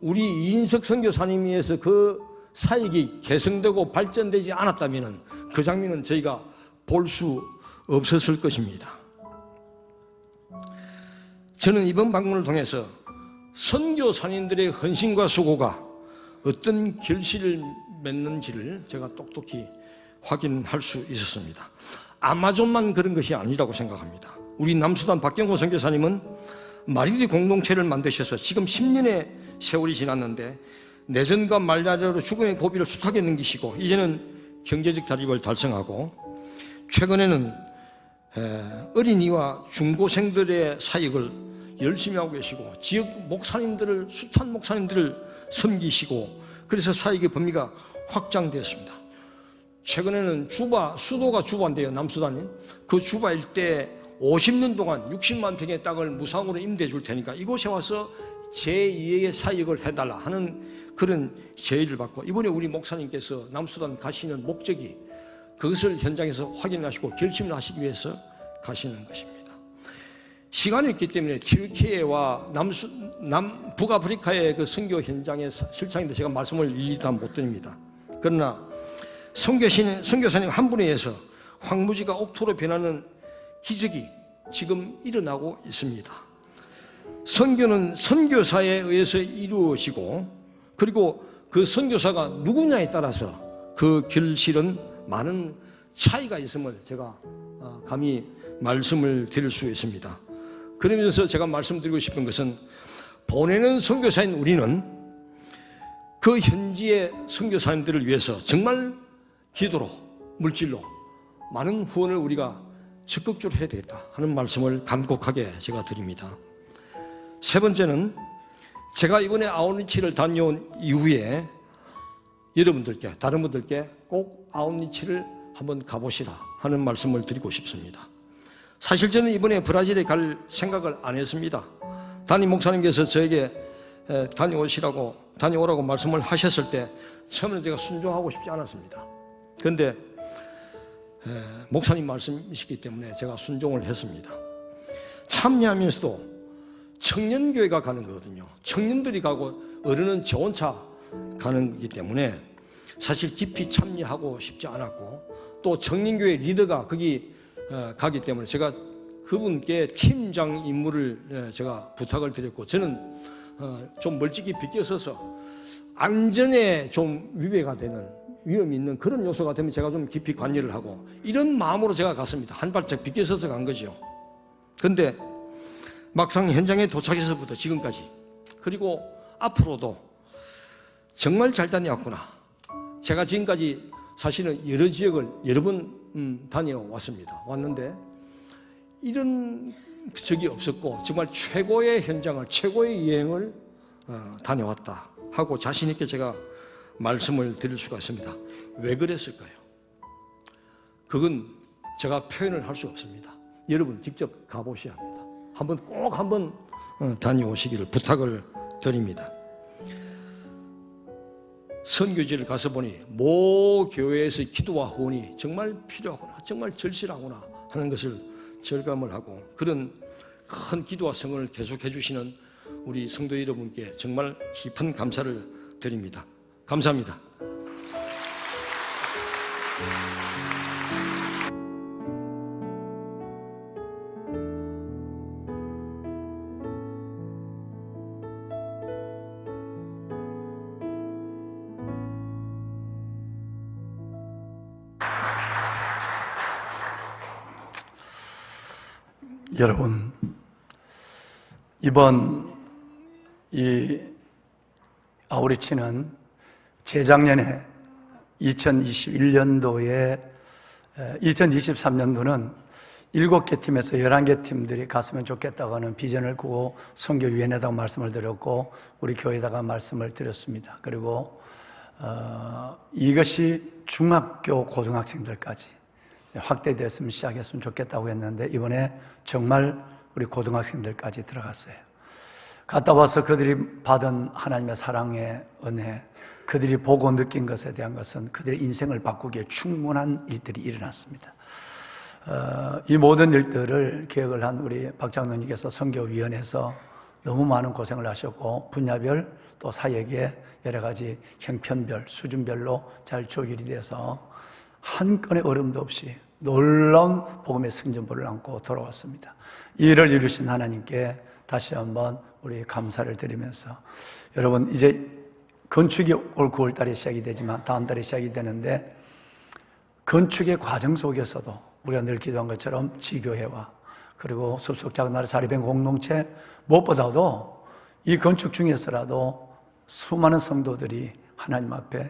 우리 이인석 선교사님에 의해서 그 사역이 개성되고 발전되지 않았다면 그 장면은 저희가 볼 수 없었을 것입니다. 저는 이번 방문을 통해서 선교사님들의 헌신과 수고가 어떤 결실을 맺는지를 제가 똑똑히 확인할 수 있었습니다. 아마존만 그런 것이 아니라고 생각합니다. 우리 남수단 박경호 선교사님은 마리리 공동체를 만드셔서 지금 10년의 세월이 지났는데 내전과 말라리아로 죽음의 고비를 숱하게 넘기시고 이제는 경제적 자립을 달성하고 최근에는 어린이와 중고생들의 사역을 열심히 하고 계시고 지역 목사님들을 숱한 목사님들을 섬기시고 그래서 사역의 범위가 확장되었습니다. 최근에는 수도가 주바인데요, 남수단이. 그 주바 일대에 50년 동안 60만 평의 땅을 무상으로 임대해 줄 테니까 이곳에 와서 제2의 사역을 해달라 하는 그런 제의를 받고, 이번에 우리 목사님께서 남수단 가시는 목적이 그것을 현장에서 확인하시고 결심을 하시기 위해서 가시는 것입니다. 시간이 있기 때문에 튀르키예와 북아프리카의 그 선교 현장의 실상인데 제가 말씀을 일일이 다 못 드립니다. 그러나 선교사님 한 분에 의해서 황무지가 옥토로 변하는 기적이 지금 일어나고 있습니다. 선교는 선교사에 의해서 이루어지고 그리고 그 선교사가 누구냐에 따라서 그 결실은 많은 차이가 있음을 제가 감히 말씀을 드릴 수 있습니다. 그러면서 제가 말씀드리고 싶은 것은 보내는 선교사인 우리는 그 현지의 선교사님들을 위해서 정말 기도로 물질로 많은 후원을 우리가 적극적으로 해야 되겠다 하는 말씀을 간곡하게 제가 드립니다. 세 번째는 제가 이번에 아웃리치를 다녀온 이후에 여러분들께 다른 분들께 꼭 아웃리치를 한번 가보시라 하는 말씀을 드리고 싶습니다. 사실 저는 이번에 브라질에 갈 생각을 안 했습니다. 담임 목사님께서 저에게 다녀오라고 말씀을 하셨을 때 처음에는 제가 순종하고 싶지 않았습니다. 그런데 목사님 말씀이시기 때문에 제가 순종을 했습니다. 참여하면서도 청년교회가 가는 거거든요. 청년들이 가고 어른은 저 혼자 가는 거기 때문에 사실 깊이 참여하고 싶지 않았고, 또 청년교회 리더가 거기 가기 때문에 제가 그분께 팀장 임무를 제가 부탁을 드렸고, 저는 좀 멀찍이 비껴서서 안전에 좀 위배가 되는 위험이 있는 그런 요소가 되면 제가 좀 깊이 관여를 하고 이런 마음으로 제가 갔습니다. 한 발짝 비껴서서 간 거죠. 그런데 막상 현장에 도착해서부터 지금까지 그리고 앞으로도 정말 잘 다녀왔구나. 제가 지금까지 사실은 여러 지역을 여러 번 다녀왔습니다. 왔는데 이런 적이 없었고 정말 최고의 현장을 최고의 여행을 다녀왔다 하고 자신 있게 제가 말씀을 드릴 수가 있습니다. 왜 그랬을까요? 그건 제가 표현을 할 수 없습니다. 여러분 직접 가보셔야 합니다. 꼭 한번 다녀오시기를 부탁을 드립니다. 선교지를 가서 보니 모 교회에서 기도와 후원이 정말 필요하구나, 정말 절실하구나 하는 것을 절감을 하고, 그런 큰 기도와 성원을 계속해 주시는 우리 성도 여러분께 정말 깊은 감사를 드립니다. 감사합니다. 여러분, 이번 이 아우리치는 재작년에 2023년도는 7개 팀에서 11개 팀들이 갔으면 좋겠다고 하는 비전을 꾸고 선교위원회에다가 말씀을 드렸고 우리 교회에다가 말씀을 드렸습니다. 그리고 이것이 중학교 고등학생들까지 확대됐으면 시작했으면 좋겠다고 했는데 이번에 정말 우리 고등학생들까지 들어갔어요. 갔다 와서 그들이 받은 하나님의 사랑의 은혜, 그들이 보고 느낀 것에 대한 것은 그들의 인생을 바꾸기에 충분한 일들이 일어났습니다. 이 모든 일들을 계획을 한 우리 박 장로님께서 선교위원회에서 너무 많은 고생을 하셨고 분야별 또 사역의 여러 가지 형편별, 수준별로 잘 조율이 돼서 한 건의 어려움도 없이 놀라운 복음의 승전보를 안고 돌아왔습니다. 이 일을 이루신 하나님께 다시 한번 우리 감사를 드리면서 여러분 이제 건축이 올 9월 달에 시작이 되지만 다음 달에 시작이 되는데 건축의 과정 속에서도 우리가 늘 기도한 것처럼 지교회와 그리고 숲속 작은 나라 자립된 공동체 무엇보다도 이 건축 중에서라도 수많은 성도들이 하나님 앞에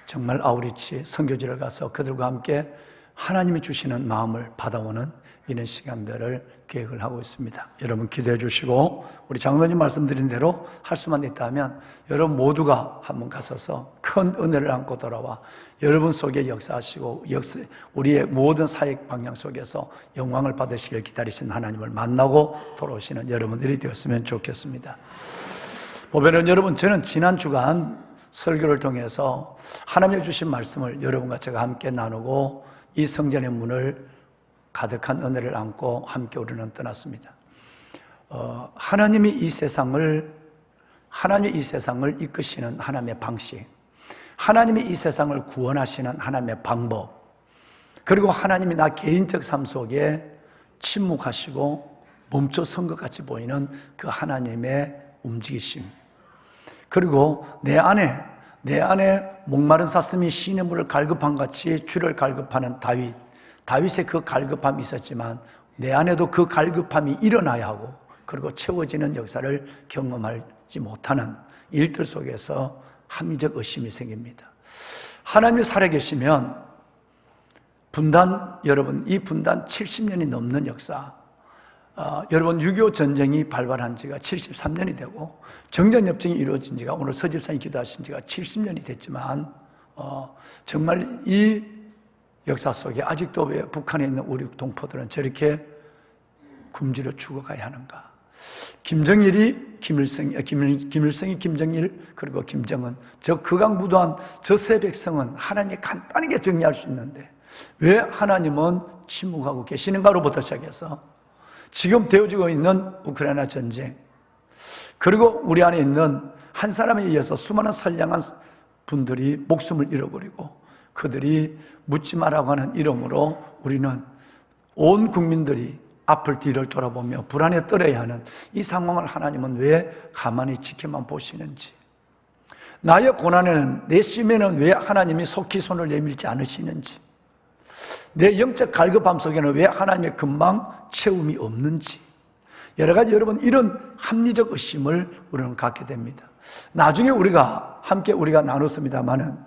정말 아우리치 선교지를 가서 그들과 함께 하나님이 주시는 마음을 받아오는 이런 시간들을 계획을 하고 있습니다. 여러분 기도해 주시고 우리 장로님 말씀드린 대로 할 수만 있다면 여러분 모두가 한번 가셔서 큰 은혜를 안고 돌아와 여러분 속에 역사하시고 우리의 모든 사역 방향 속에서 영광을 받으시길 기다리신 하나님을 만나고 돌아오시는 여러분들이 되었으면 좋겠습니다. 보면은 여러분 저는 지난 주간 설교를 통해서 하나님이 주신 말씀을 여러분과 제가 함께 나누고 이 성전의 문을 가득한 은혜를 안고 함께 우리는 떠났습니다. 하나님이 이 세상을 이끄시는 하나님의 방식, 하나님이 이 세상을 구원하시는 하나님의 방법, 그리고 하나님이 나 개인적 삶 속에 침묵하시고 멈춰선 것 같이 보이는 그 하나님의 움직이심, 그리고 내 안에 목마른 사슴이 시냇물을 갈급한 같이 주를 갈급하는 다윗의 그 갈급함이 있었지만 내 안에도 그 갈급함이 일어나야 하고 그리고 채워지는 역사를 경험하지 못하는 일들 속에서 합리적 의심이 생깁니다. 하나님이 살아계시면 여러분 이 분단 70년이 넘는 역사, 여러분 6.25 전쟁이 발발한 지가 73년이 되고 정전협정이 이루어진 지가 오늘 서집사님 기도하신 지가 70년이 됐지만 정말 이 역사 속에 아직도 왜 북한에 있는 우리 동포들은 저렇게 굶주려 죽어가야 하는가? 김정일이 김일성이 김정일, 그리고 김정은, 저 극악무도한 저 세 백성은 하나님이 간단하게 정리할 수 있는데 왜 하나님은 침묵하고 계시는가로부터 시작해서 지금 되어지고 있는 우크라이나 전쟁, 그리고 우리 안에 있는 한 사람에 의해서 수많은 선량한 분들이 목숨을 잃어버리고 그들이 묻지 마라고 하는 이름으로 우리는 온 국민들이 앞을 뒤를 돌아보며 불안에 떨어야 하는 이 상황을 하나님은 왜 가만히 지켜만 보시는지, 나의 고난에는 내 심에는 왜 하나님이 속히 손을 내밀지 않으시는지, 내 영적 갈급함 속에는 왜 하나님의 금방 채움이 없는지, 여러 가지 여러분 이런 합리적 의심을 우리는 갖게 됩니다. 나중에 우리가 함께 나눴습니다만은,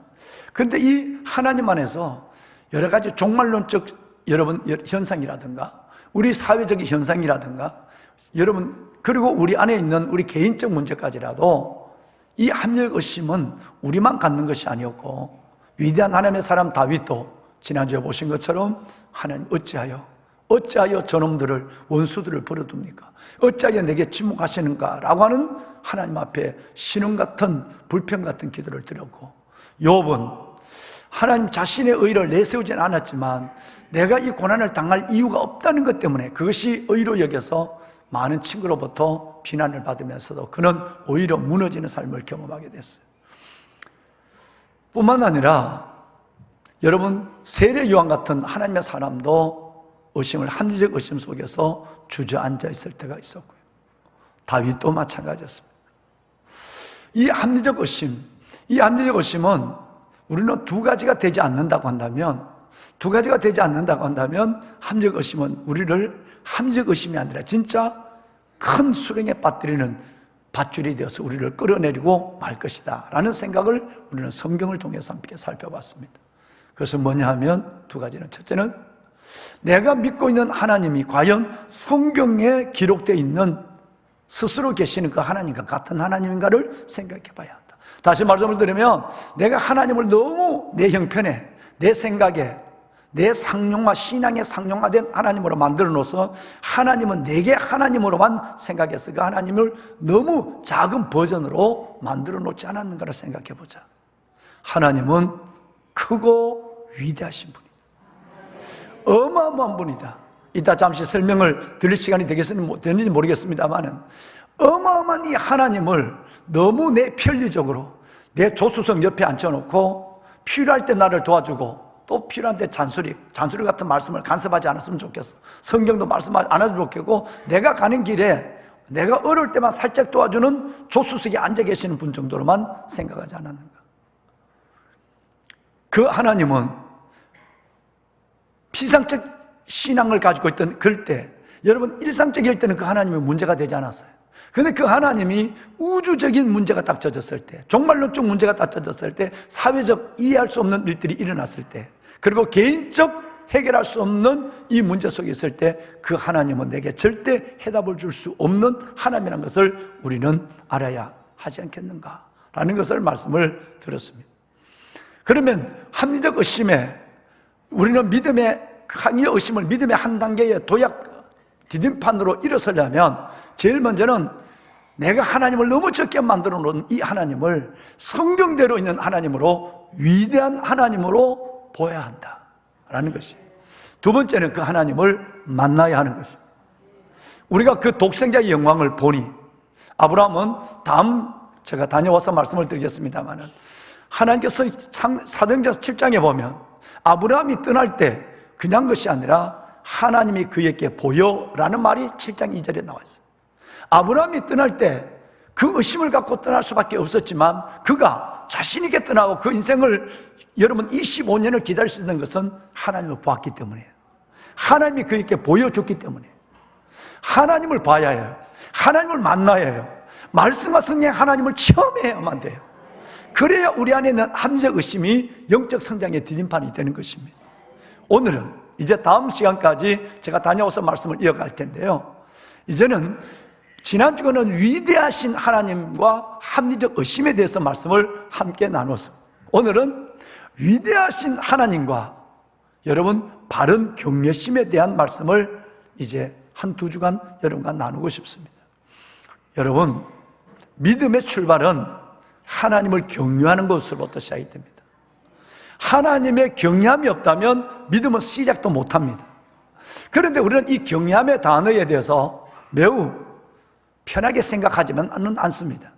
그런데 이 하나님 안에서 여러 가지 종말론적 여러분 현상이라든가 우리 사회적인 현상이라든가 여러분 그리고 우리 안에 있는 우리 개인적 문제까지라도 이 합리적 의심은 우리만 갖는 것이 아니었고 위대한 하나님의 사람 다윗도 지난주에 보신 것처럼 하나님 어찌하여 저놈들을 원수들을 버려둡니까? 어찌하여 내게 침묵하시는가? 라고 하는 하나님 앞에 신음 같은 불평 같은 기도를 드렸고, 욥은 하나님 자신의 의를 내세우진 않았지만 내가 이 고난을 당할 이유가 없다는 것 때문에 그것이 의로 여겨서 많은 친구로부터 비난을 받으면서도 그는 오히려 무너지는 삶을 경험하게 됐어요. 뿐만 아니라 여러분 세례 요한 같은 하나님의 사람도 합리적 의심 속에서 주저앉아 있을 때가 있었고요. 다윗도 마찬가지였습니다. 이 합리적 의심은 우리는 두 가지가 되지 않는다고 한다면 합리적 의심은 우리를 합리적 의심이 아니라 진짜 큰 수렁에 빠뜨리는 밧줄이 되어서 우리를 끌어내리고 말 것이다 라는 생각을 우리는 성경을 통해서 함께 살펴봤습니다. 그것은 뭐냐 하면 두 가지는, 첫째는 내가 믿고 있는 하나님이 과연 성경에 기록되어 있는 스스로 계시는 그 하나님과 같은 하나님인가를 생각해 봐야 한다. 다시 말씀을 드리면 내가 하나님을 너무 내 형편에, 내 생각에, 내 상용화, 신앙의 상용화된 하나님으로 만들어 놓아서 하나님은 내게 하나님으로만 생각해서 그 하나님을 너무 작은 버전으로 만들어 놓지 않았는가를 생각해 보자. 하나님은 크고 위대하신 분이다. 어마어마한 분이다. 이따 잠시 설명을 드릴 시간이 되는지 모르겠습니다만은 어마어마한 이 하나님을 너무 내 편리적으로 내 조수석 옆에 앉혀놓고 필요할 때 나를 도와주고 또 필요한 때 잔소리 같은 말씀을 간섭하지 않았으면 좋겠어. 성경도 말씀하지 않았으면 좋겠고 내가 가는 길에 내가 어려울 때만 살짝 도와주는 조수석에 앉아 계시는 분 정도로만 생각하지 않았는가. 그 하나님은 피상적 신앙을 가지고 있던 그럴 때, 여러분 일상적일 때는 그 하나님이 문제가 되지 않았어요. 그런데 그 하나님이 우주적인 문제가 딱 젖었을 때, 종말론적 문제가 딱 젖었을 때, 사회적 이해할 수 없는 일들이 일어났을 때, 그리고 개인적 해결할 수 없는 이 문제 속에 있을 때 그 하나님은 내게 절대 해답을 줄 수 없는 하나님이라는 것을 우리는 알아야 하지 않겠는가 라는 것을 말씀을 드렸습니다. 그러면 합리적 의심에 우리는 믿음의 이 의심을 믿음의 한 단계의 도약 디딤판으로 일어서려면 제일 먼저는 내가 하나님을 너무 적게 만들어 놓은 이 하나님을 성경대로 있는 하나님으로, 위대한 하나님으로 보아야 한다라는 것이에요. 두 번째는 그 하나님을 만나야 하는 것입니다. 우리가 그 독생자의 영광을 보니 아브라함은 다음 제가 다녀와서 말씀을 드리겠습니다만은 하나님께서 사도행전 7장에 보면 아브라함이 떠날 때 그냥 것이 아니라 하나님이 그에게 보여라는 말이 7장 2절에 나와 있어요. 아브라함이 떠날 때 그 의심을 갖고 떠날 수밖에 없었지만 그가 자신 있게 떠나고 그 인생을 여러분 25년을 기다릴 수 있는 것은 하나님을 보았기 때문이에요. 하나님이 그에게 보여줬기 때문이에요. 하나님을 봐야 해요. 하나님을 만나야 해요. 말씀과 성령 하나님을 체험해야만 돼요. 그래야 우리 안에 있는 합리적 의심이 영적 성장의 디딤판이 되는 것입니다. 오늘은 이제 다음 시간까지 제가 다녀와서 말씀을 이어갈 텐데요, 이제는 지난주에는 위대하신 하나님과 합리적 의심에 대해서 말씀을 함께 나눠서 오늘은 위대하신 하나님과 여러분 바른 경외심에 대한 말씀을 이제 한두 주간 여러분과 나누고 싶습니다. 여러분, 믿음의 출발은 하나님을 경외하는 것으로부터 시작이 됩니다. 하나님의 경외함이 없다면 믿음은 시작도 못합니다. 그런데 우리는 이 경외함의 단어에 대해서 매우 편하게 생각하지는 않습니다.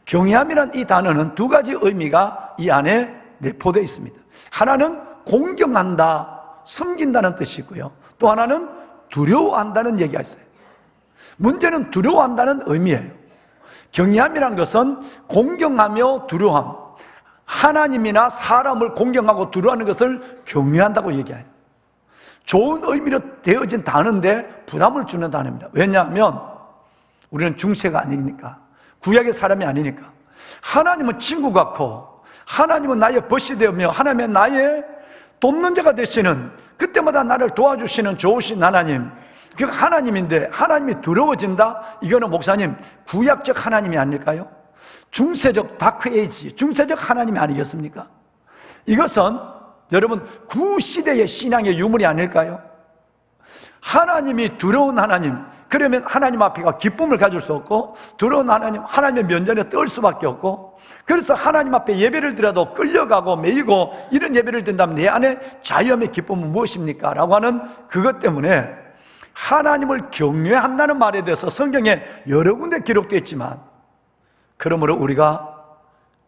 경외함이란 이 단어는 두 가지 의미가 이 안에 내포되어 있습니다. 하나는 공경한다, 섬긴다는 뜻이고요, 또 하나는 두려워한다는 얘기가 있어요. 문제는 두려워한다는 의미예요. 경외함이란 것은 공경하며 두려워함, 하나님이나 사람을 공경하고 두려워하는 것을 경외한다고 얘기해요. 좋은 의미로 되어진 단어인데 부담을 주는 단어입니다. 왜냐하면 우리는 중세가 아니니까, 구약의 사람이 아니니까. 하나님은 친구 같고 하나님은 나의 벗이 되며 하나님은 나의 돕는 자가 되시는, 그때마다 나를 도와주시는 좋으신 하나님, 그 하나님인데 하나님이 두려워진다? 이거는 목사님 구약적 하나님이 아닐까요? 중세적 다크에이지, 중세적 하나님이 아니겠습니까? 이것은 여러분 구시대의 신앙의 유물이 아닐까요? 하나님이 두려운 하나님, 그러면 하나님 앞에가 기쁨을 가질 수 없고, 두려운 하나님, 하나님의 면전에 떨 수밖에 없고, 그래서 하나님 앞에 예배를 드려도 끌려가고 매이고 이런 예배를 드린다면 내 안에 자유함의 기쁨은 무엇입니까? 라고 하는 그것 때문에 하나님을 경외한다는 말에 대해서 성경에 여러 군데 기록되어 있지만, 그러므로 우리가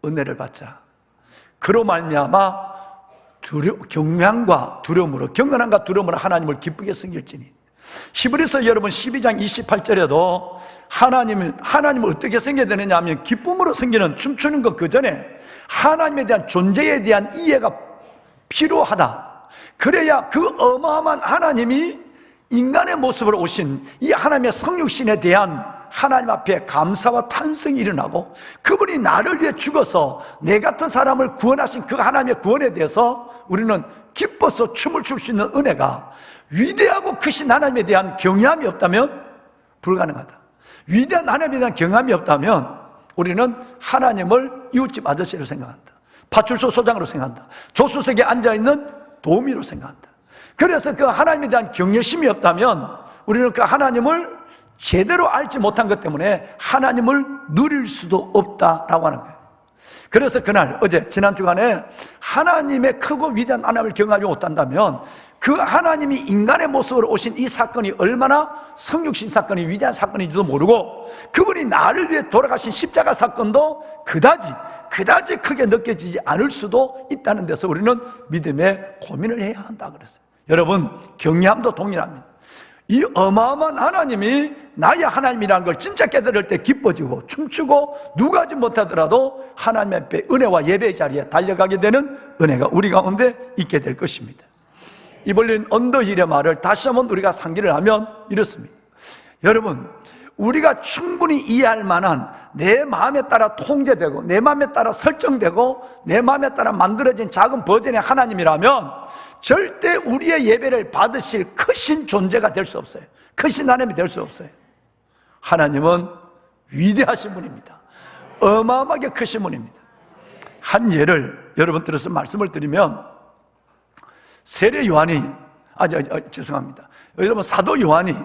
은혜를 받자, 그로 말미암아 경외함과 두려움으로, 경건함과 두려움으로 하나님을 기쁘게 섬길지니. 히브리서 여러분 12장 28절에도 하나님을 어떻게 섬겨야 되느냐 하면 기쁨으로 섬기는, 춤추는 것 그 전에 하나님에 대한 존재에 대한 이해가 필요하다. 그래야 그 어마어마한 하나님이 인간의 모습으로 오신 이 하나님의 성육신에 대한 하나님 앞에 감사와 탄성이 일어나고, 그분이 나를 위해 죽어서 내 같은 사람을 구원하신 그 하나님의 구원에 대해서 우리는 기뻐서 춤을 출 수 있는 은혜가, 위대하고 크신 하나님에 대한 경외함이 없다면 불가능하다. 위대한 하나님에 대한 경외함이 없다면 우리는 하나님을 이웃집 아저씨로 생각한다, 파출소 소장으로 생각한다, 조수석에 앉아있는 도우미로 생각한다. 그래서 그 하나님에 대한 경외심이 없다면 우리는 그 하나님을 제대로 알지 못한 것 때문에 하나님을 누릴 수도 없다라고 하는 거예요. 그래서 그날, 지난 주간에 하나님의 크고 위대한 하나님을 경험하지 못한다면 그 하나님이 인간의 모습으로 오신 이 사건이 얼마나 성육신 사건이 위대한 사건인지도 모르고, 그분이 나를 위해 돌아가신 십자가 사건도 그다지 크게 느껴지지 않을 수도 있다는 데서 우리는 믿음의 고민을 해야 한다 그랬어요. 여러분, 경외함도 동일합니다. 이 어마어마한 하나님이 나의 하나님이라는 걸 진짜 깨달을 때 기뻐지고 춤추고 누가 하지 못하더라도 하나님 앞에 은혜와 예배의 자리에 달려가게 되는 은혜가 우리 가운데 있게 될 것입니다. 이벌린 언더힐의 말을 다시 한번 우리가 상기를 하면 이렇습니다. 여러분, 우리가 충분히 이해할 만한, 내 마음에 따라 통제되고 내 마음에 따라 설정되고 내 마음에 따라 만들어진 작은 버전의 하나님이라면 절대 우리의 예배를 받으실 크신 존재가 될 수 없어요. 크신 하나님이 될 수 없어요. 하나님은 위대하신 분입니다. 어마어마하게 크신 분입니다. 한 예를 여러분 들어서 말씀을 드리면, 세례 요한이 죄송합니다. 여러분, 사도 요한이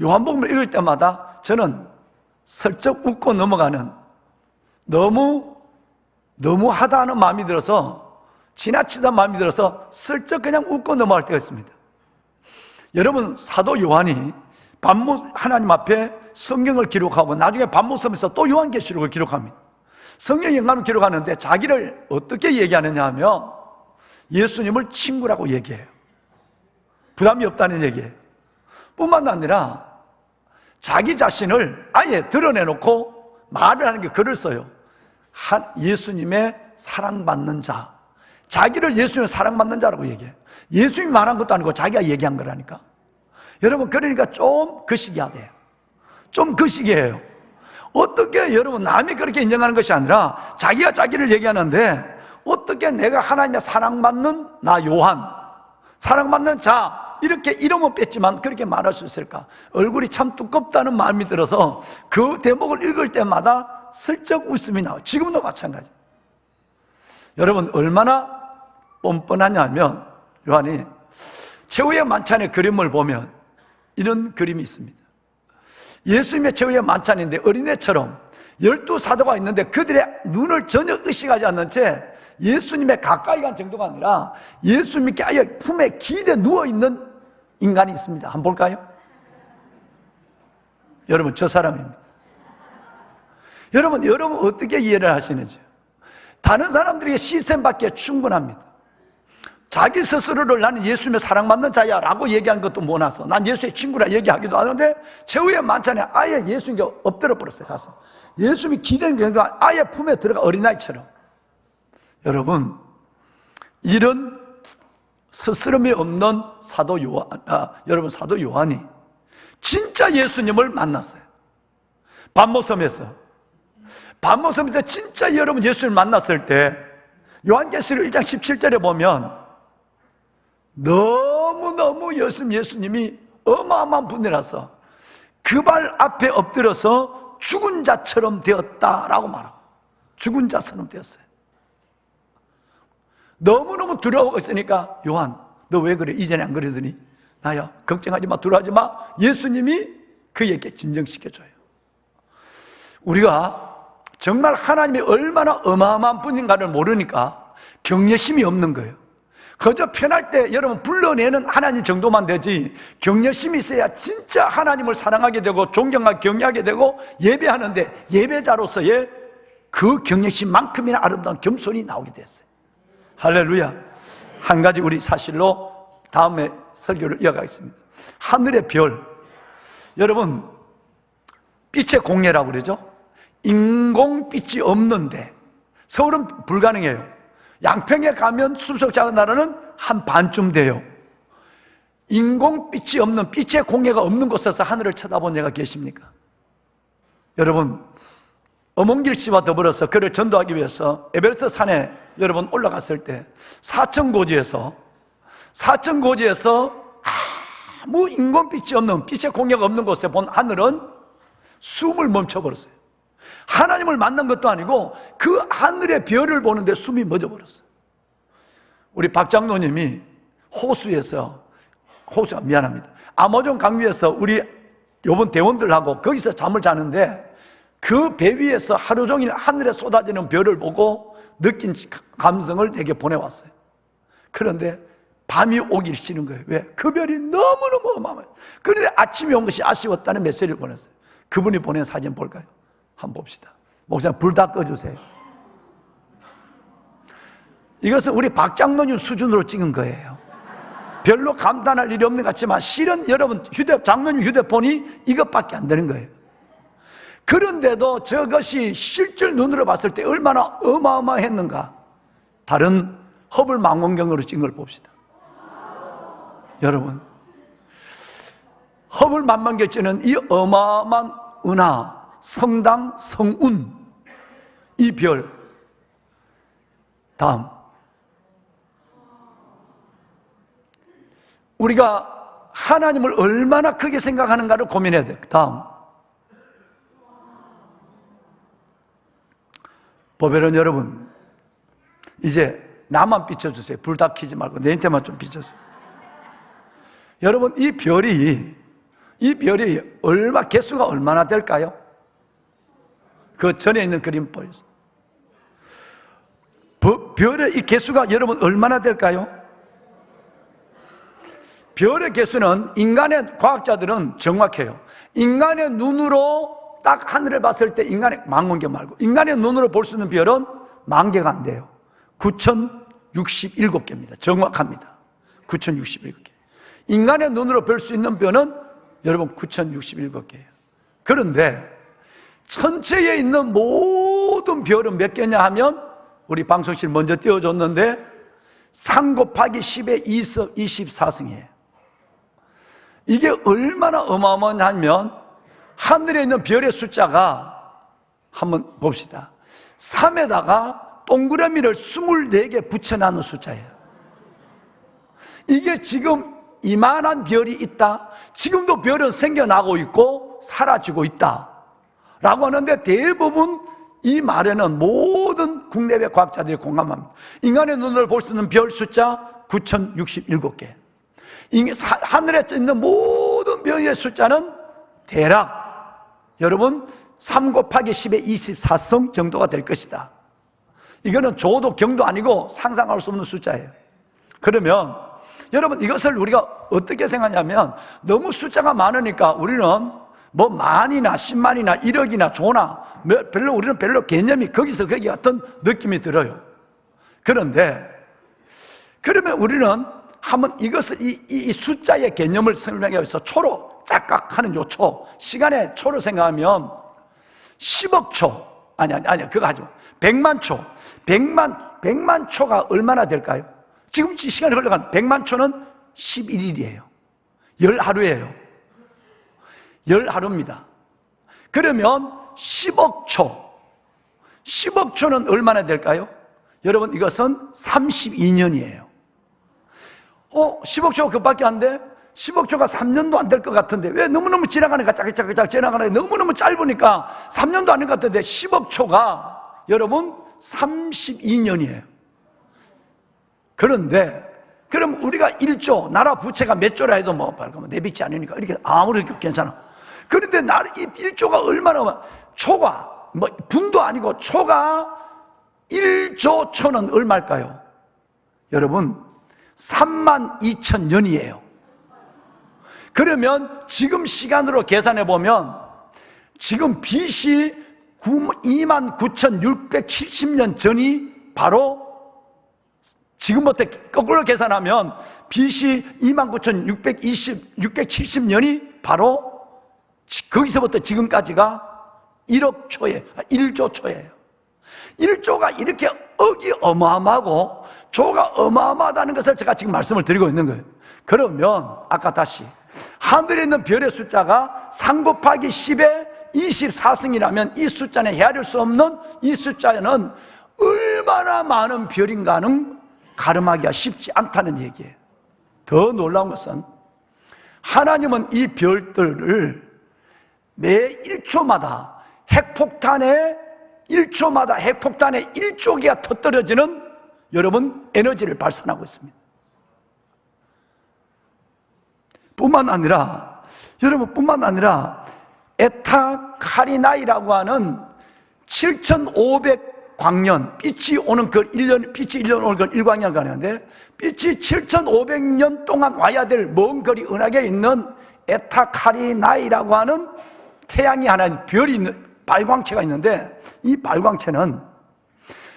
요한복음을 읽을 때마다 저는 슬쩍 웃고 넘어가는, 너무 하다 하는 마음이 들어서, 지나치다 마음이 들어서 슬쩍 그냥 웃고 넘어갈 때가 있습니다. 여러분, 사도 요한이 하나님 앞에 성경을 기록하고 나중에 밤모섬에서 또 요한계시록을 기록합니다. 성경 영감을 기록하는데 자기를 어떻게 얘기하느냐 하면 예수님을 친구라고 얘기해요. 부담이 없다는 얘기예요. 뿐만 아니라 자기 자신을 아예 드러내놓고 말을 하는 게 글을 써요. 예수님의 사랑받는 자, 자기를 예수님의 사랑받는 자라고 얘기해요. 예수님이 말한 것도 아니고 자기가 얘기한 거라니까. 여러분, 그러니까 좀 거시기해야 돼요. 좀 거시기해요. 어떻게 여러분, 남이 그렇게 인정하는 것이 아니라 자기가 자기를 얘기하는데 어떻게 내가 하나님의 사랑받는 나 요한, 사랑받는 자, 이렇게 이름은 뺐지만 그렇게 말할 수 있을까? 얼굴이 참 두껍다는 마음이 들어서 그 대목을 읽을 때마다 슬쩍 웃음이 나와요. 지금도 마찬가지. 여러분, 얼마나 뻔뻔하냐 하면 요한이 최후의 만찬의 그림을 보면 이런 그림이 있습니다. 예수님의 최후의 만찬인데 어린애처럼 12사도가 있는데 그들의 눈을 전혀 의식하지 않는 채 예수님의 가까이 간 정도가 아니라 예수님께 아예 품에 기대 누워있는 인간이 있습니다. 한번 볼까요? 여러분, 저 사람입니다. 여러분 어떻게 이해를 하시는지. 다른 사람들에게 시선받기에 충분합니다. 자기 스스로를 나는 예수님의 사랑받는 자야 라고 얘기한 것도 모나서 난 예수의 친구라 얘기하기도 하는데 최후의 만찬에 아예 예수님께 엎드려 버렸어요. 가서 예수님이 기대는 게 아예 품에 들어가 어린아이처럼. 여러분, 이런 스스럼이 없는 사도 요한이 진짜 예수님을 만났어요. 밤모섬에서 진짜 여러분 예수님을 만났을 때 요한계시록 1장 17절에 보면 너무너무 예수님이 어마어마한 분이라서 그 발 앞에 엎드려서 죽은 자처럼 되었다라고 말하고, 죽은 자처럼 되었어요. 너무너무 두려워하고 있으니까 요한, 너 왜 그래? 이전에 안 그러더니. 나야, 걱정하지 마, 두려워하지 마. 예수님이 그에게 진정시켜줘요. 우리가 정말 하나님이 얼마나 어마어마한 분인가를 모르니까 경외심이 없는 거예요. 그저 편할 때 여러분 불러내는 하나님 정도만 되지, 경외심이 있어야 진짜 하나님을 사랑하게 되고 존경하게 경외하게 되고 예배하는데 예배자로서의 그 경외심만큼이나 아름다운 겸손이 나오게 됐어요. 할렐루야. 한 가지 우리 사실로 다음에 설교를 이어가겠습니다. 하늘의 별, 여러분 빛의 공예라고 그러죠. 인공빛이 없는데 서울은 불가능해요. 양평에 가면 숲속 작은 나라는 한 반쯤 돼요. 인공빛이 없는, 빛의 공해가 없는 곳에서 하늘을 쳐다본 자가 계십니까? 여러분, 어몽길 씨와 더불어서 그를 전도하기 위해서 에베레스트 산에 여러분 올라갔을 때 사천고지에서 아무 인공빛이 없는, 빛의 공해가 없는 곳에 본 하늘은 숨을 멈춰버렸어요. 하나님을 만난 것도 아니고 그 하늘의 별을 보는데 숨이 멎어버렸어요. 우리 박 장로님이 미안합니다. 아마존 강위에서 우리 요번 대원들하고 거기서 잠을 자는데 그 배 위에서 하루 종일 하늘에 쏟아지는 별을 보고 느낀 감성을 내게 보내왔어요. 그런데 밤이 오기 싫은 거예요. 왜? 그 별이 너무너무 어마어마해요. 그런데 아침이 온 것이 아쉬웠다는 메시지를 보냈어요. 그분이 보낸 사진 볼까요? 한번 봅시다. 목사님 불 다 꺼주세요. 이것은 우리 박 장로님 수준으로 찍은 거예요. 별로 감탄할 일이 없는 것 같지만 실은 여러분 장로님 휴대폰이 이것밖에 안 되는 거예요. 그런데도 저것이 실질 눈으로 봤을 때 얼마나 어마어마했는가. 다른 허블 망원경으로 찍은 걸 봅시다. 여러분, 허블 망원경에 찍는 이 어마어마한 은하, 성당, 성운, 이 별. 다음, 우리가 하나님을 얼마나 크게 생각하는가를 고민해야 돼요. 다음, 보배론 여러분, 이제 나만 비춰주세요. 불 다 켜지 말고 내한테만 좀 비춰주세요. 여러분, 이 별이 개수가 얼마나 될까요? 그 전에 있는 그림 보여주세요. 별의 이 개수가 여러분 얼마나 될까요? 별의 개수는 인간의 과학자들은 정확해요. 인간의 눈으로 딱 하늘을 봤을 때 인간의 망원경 말고 인간의 눈으로 볼 수 있는 별은 10,000개가 안 돼요. 9,067개입니다. 정확합니다. 9,067개. 인간의 눈으로 볼 수 있는 별은 여러분 9,067개예요. 그런데 천체에 있는 모든 별은 몇 개냐 하면 우리 방송실 먼저 띄워줬는데 3 곱하기 10의 24승이에요. 이게 얼마나 어마어마하냐면 하늘에 있는 별의 숫자가 한번 봅시다. 3에다가 동그라미를 24개 붙여놓은 숫자예요. 이게 지금 이만한 별이 있다. 지금도 별은 생겨나고 있고 사라지고 있다 라고 하는데 대부분 이 말에는 모든 국내외 과학자들이 공감합니다. 인간의 눈으로 볼 수 있는 별 숫자 9,067개. 하늘에 있는 모든 별의 숫자는 대략 여러분 3 곱하기 10의 24성 정도가 될 것이다. 이거는 조도 경도 아니고 상상할 수 없는 숫자예요. 그러면 여러분 이것을 우리가 어떻게 생각하냐면 너무 숫자가 많으니까 우리는 뭐 만이나 10만이나 1억이나 조나 우리는 별로 개념이 거기서 거기 같은 느낌이 들어요. 그런데 그러면 우리는 한번 이것을 이 숫자의 개념을 설명하기 위해서 초로 짝깍하는 요 초, 시간의 초를 생각하면 10억 초, 아니 그거 하지 마. 100만 초, 100만 초가 얼마나 될까요? 지금 시간이 흘러간 100만 초는 11일이에요. 10하루예요. 10하루입니다. 그러면 10억 초, 10억 초는 얼마나 될까요? 여러분 이것은 32년이에요. 10억 초가 그밖에 안 돼? 10억 초가 3년도 안 될 것 같은데 왜 너무너무 지나가니까 짝짝짝 지나가니까 너무너무 짧으니까 3년도 안 될 것 같은데 10억 초가 여러분 32년이에요. 그런데 그럼 우리가 1조, 나라 부채가 몇 조라 해도 뭐 내빚지 않으니까 이렇게 아무리 괜찮아. 그런데 이 1조가 얼마나 초가 뭐 분도 아니고 초가 1조 초는 얼마일까요? 여러분 32,000년이에요. 그러면 지금 시간으로 계산해 보면 지금 BC 29,670년 전이 바로 지금부터 거꾸로 계산하면 BC 29,670년이 바로 거기서부터 지금까지가 1억 초에 1조 초예요. 1조가 이렇게 억이 어마어마하고 조가 어마어마하다는 것을 제가 지금 말씀을 드리고 있는 거예요. 그러면 아까 다시 하늘에 있는 별의 숫자가 3 곱하기 10의 24승이라면 이 숫자는 헤아릴 수 없는 이 숫자는 얼마나 많은 별인가는 가늠하기가 쉽지 않다는 얘기예요. 더 놀라운 것은 하나님은 이 별들을 매 1초마다 핵폭탄에 1초마다 핵폭탄에 1조 개가 터뜨려지는 여러분 에너지를 발산하고 있습니다. 뿐만 아니라 에타 카리나이라고 하는 7,500광년 빛이 오는 그 1년 빛이 1년 오는 걸 1광년 가는데 빛이 7,500년 동안 와야 될 먼 거리 은하계에 있는 에타 카리나이라고 하는 태양이 하나 별이 있는 발광체가 있는데 이 발광체는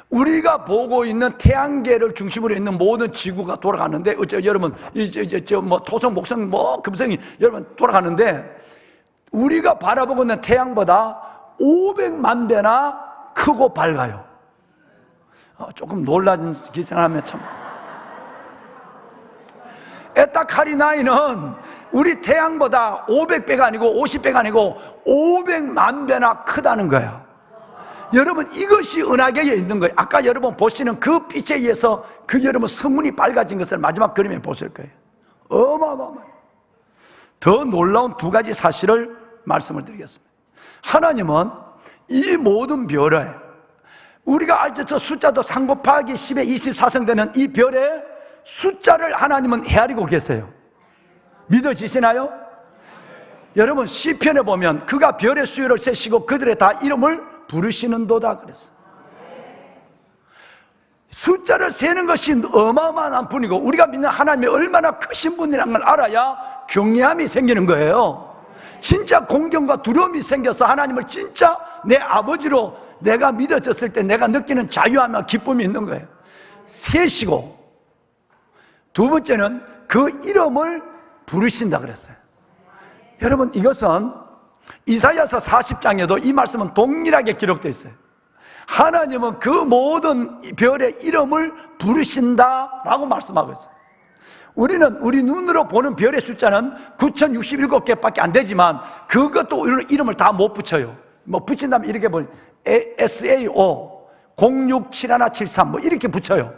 우리가 보고 있는 태양계를 중심으로 있는 모든 지구가 돌아가는데 여러분 뭐 토성, 목성, 뭐 금성이 여러분 돌아가는데 우리가 바라보고 있는 태양보다 500만 배나 크고 밝아요. 조금 놀라진 기생하면 참. 에타 카리나이는 우리 태양보다 500배가 아니고 50배가 아니고 500만 배나 크다는 거예요. 여러분 이것이 은하계에 있는 거예요. 아까 여러분 보시는 그 빛에 의해서 그 여러분 성운이 밝아진 것을 마지막 그림에 보실 거예요. 어마어마해요. 더 놀라운 두 가지 사실을 말씀을 드리겠습니다. 하나님은 이 모든 별에 우리가 알죠? 저 숫자도 3 곱하기 10의 24성 되는 이 별의 숫자를 하나님은 헤아리고 계세요. 믿어지시나요? 여러분 시편에 보면 그가 별의 수요를 세시고 그들의 다 이름을 부르시는도다 그랬어요. 숫자를 세는 것이 어마어마한 분이고 우리가 믿는 하나님이 얼마나 크신 분이라는 걸 알아야 경외함이 생기는 거예요. 진짜 공경과 두려움이 생겨서 하나님을 진짜 내 아버지로 내가 믿어졌을 때 내가 느끼는 자유함과 기쁨이 있는 거예요. 세시고 두 번째는 그 이름을 부르신다 그랬어요. 여러분 이것은 이사야서 40장에도 이 말씀은 동일하게 기록되어 있어요. 하나님은 그 모든 별의 이름을 부르신다라고 말씀하고 있어요. 우리는 우리 눈으로 보는 별의 숫자는 9,067개밖에 안 되지만 그것도 이름을 다 못 붙여요. 뭐 붙인다면 이렇게 보면 SAO 067173 뭐 이렇게 붙여요.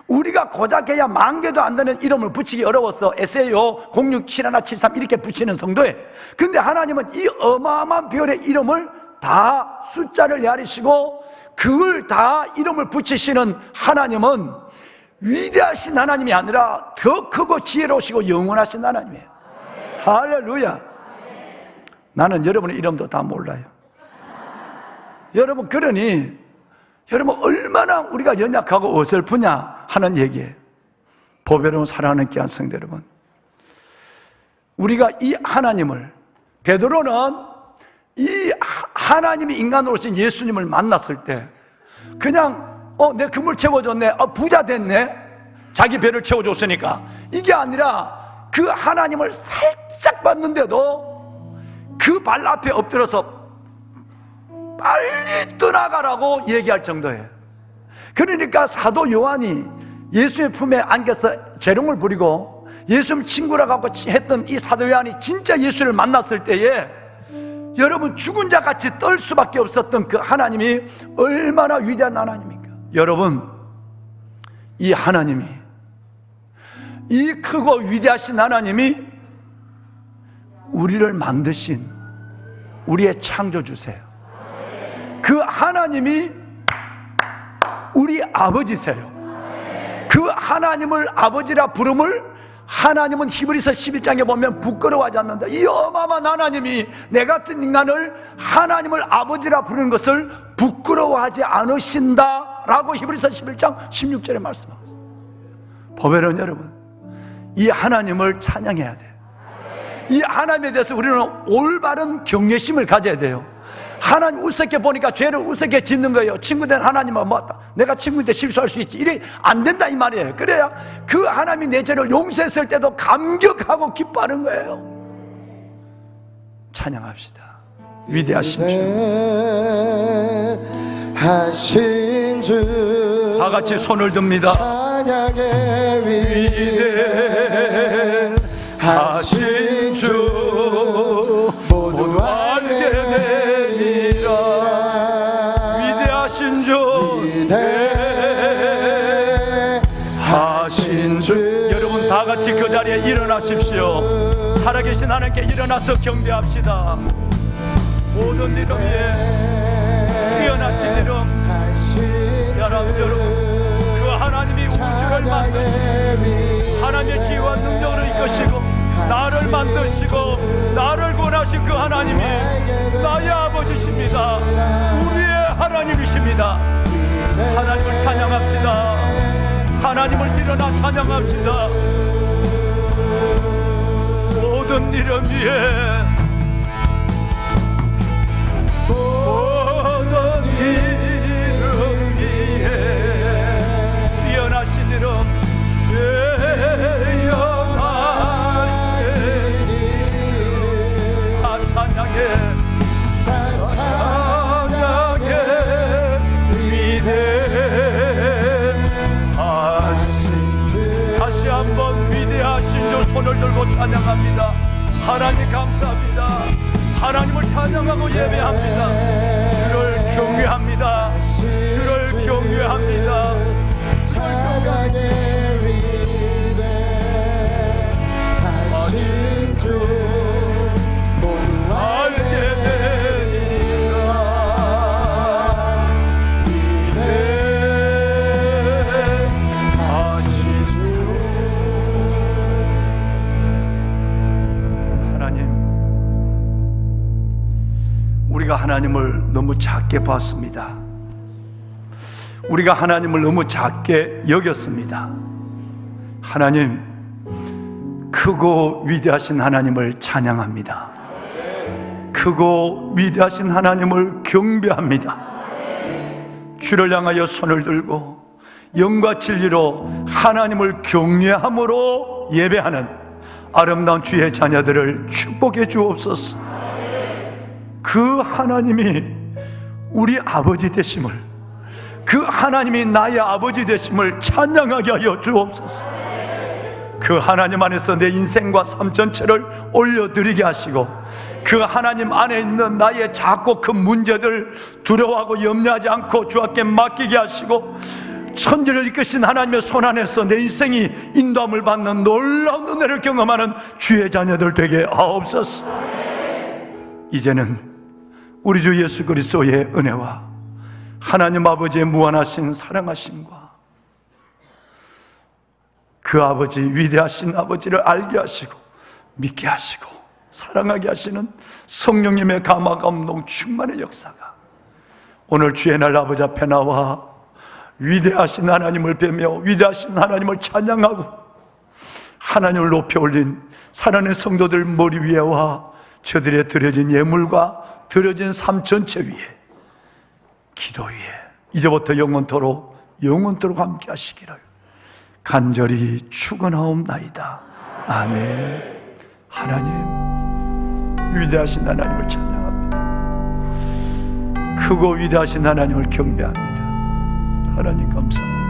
우리가 고작 해야 10,000개도 안 되는 이름을 붙이기 어려워서 SAO 067173 이렇게 붙이는 정도에 근데 하나님은 이 어마어마한 별의 이름을 다 숫자를 헤아리시고 그걸 다 이름을 붙이시는 하나님은 위대하신 하나님이 아니라 더 크고 지혜로우시고 영원하신 하나님이에요. 할렐루야. 나는 여러분의 이름도 다 몰라요. 여러분 그러니 여러분 얼마나 우리가 연약하고 어설프냐 하는 얘기예요. 보배로운 사랑하는 귀한 성도 여러분, 우리가 이 하나님을 베드로는 이 하나님이 인간으로 오신 예수님을 만났을 때 그냥 내 그물 채워줬네, 부자 됐네, 자기 배를 채워줬으니까, 이게 아니라 그 하나님을 살짝 봤는데도 그 발 앞에 엎드려서 빨리 떠나가라고 얘기할 정도예요. 그러니까 사도 요한이 예수의 품에 안겨서 재롱을 부리고 예수님 친구라고 했던 이 사도 요한이 진짜 예수를 만났을 때에 여러분 죽은 자 같이 떨 수밖에 없었던 그 하나님이 얼마나 위대한 하나님입니까? 여러분 이 하나님이, 이 크고 위대하신 하나님이 우리를 만드신 우리의 창조주세요. 그 하나님이 우리 아버지세요. 그 하나님을 아버지라 부름을 하나님은 히브리서 11장에 보면 부끄러워하지 않는다. 이 어마어마한 하나님이 내 같은 인간을 하나님을 아버지라 부르는 것을 부끄러워하지 않으신다 라고 히브리서 11장 16절에 말씀하고 있어요. 보배로운 여러분, 이 하나님을 찬양해야 돼요. 이 하나님에 대해서 우리는 올바른 경외심을 가져야 돼요. 하나님 우습게 보니까 죄를 우습게 짓는 거예요. 친구된 하나님은 내가 친구인데 실수할 수 있지, 이래 안 된다 이 말이에요. 그래야 그 하나님이 내 죄를 용서했을 때도 감격하고 기뻐하는 거예요. 찬양합시다. 위대하신 주, 다 같이 손을 듭니다. 찬양의 위대 일어나십시오. 살아계신 하나님께 일어나서 경배합시다. 모든 이름 위에 뛰어나신 이름, 여러분 그 하나님이 우주를 만드시고 하나님의 지혜와 능력을 이끄시고 나를 만드시고 나를 구원하신 그 하나님이 나의 아버지십니다. 우리의 하나님이십니다. 하나님을 찬양합시다. 하나님을 일어나 찬양합시다. 모든 이름 위에 모든 이름 위에 뛰어나신 이름, 뛰어나신 이름, 다 찬양해, 다 찬양해. 위대하신, 다시 한번 위대하신 주 손을 들고 찬양합니다. 하나님 감사합니다. 하나님을 찬양하고 예배합니다. 주를 경외합니다. 주를 경외합니다. 주를 경외하신 주 모두 알게 되리라. 위대하신 주. 하나님, 우리가 하나님을 너무 작게 봤습니다. 우리가 하나님을 너무 작게 여겼습니다. 하나님, 크고 위대하신 하나님을 찬양합니다. 크고 위대하신 하나님을 경배합니다. 주를 향하여 손을 들고 영과 진리로 하나님을 경외함으로 예배하는 아름다운 주의 자녀들을 축복해 주옵소서. 그 하나님이 우리 아버지 되심을, 그 하나님이 나의 아버지 되심을 찬양하게 하여 주옵소서. 그 하나님 안에서 내 인생과 삶 전체를 올려드리게 하시고, 그 하나님 안에 있는 나의 작고 큰 문제들 두려워하고 염려하지 않고 주 앞에 맡기게 하시고, 천지를 이끄신 하나님의 손 안에서 내 인생이 인도함을 받는 놀라운 은혜를 경험하는 주의 자녀들 되게 하옵소서. 이제는 우리 주 예수 그리스도의 은혜와 하나님 아버지의 무한하신 사랑하심과 그 아버지, 위대하신 아버지를 알게 하시고 믿게 하시고 사랑하게 하시는 성령님의 감화 감동 충만의 역사가 오늘 주의 날 아버지 앞에 나와 위대하신 하나님을 뵈며 위대하신 하나님을 찬양하고 하나님을 높여 올린 사랑하는 성도들 머리 위에와 저들의 드려진 예물과 드려진 삶 전체 위에, 기도 위에 이제부터 영원토록 함께 하시기를 간절히 축원하옵나이다. 아멘. 하나님, 위대하신 하나님을 찬양합니다. 크고 위대하신 하나님을 경배합니다. 하나님 감사합니다.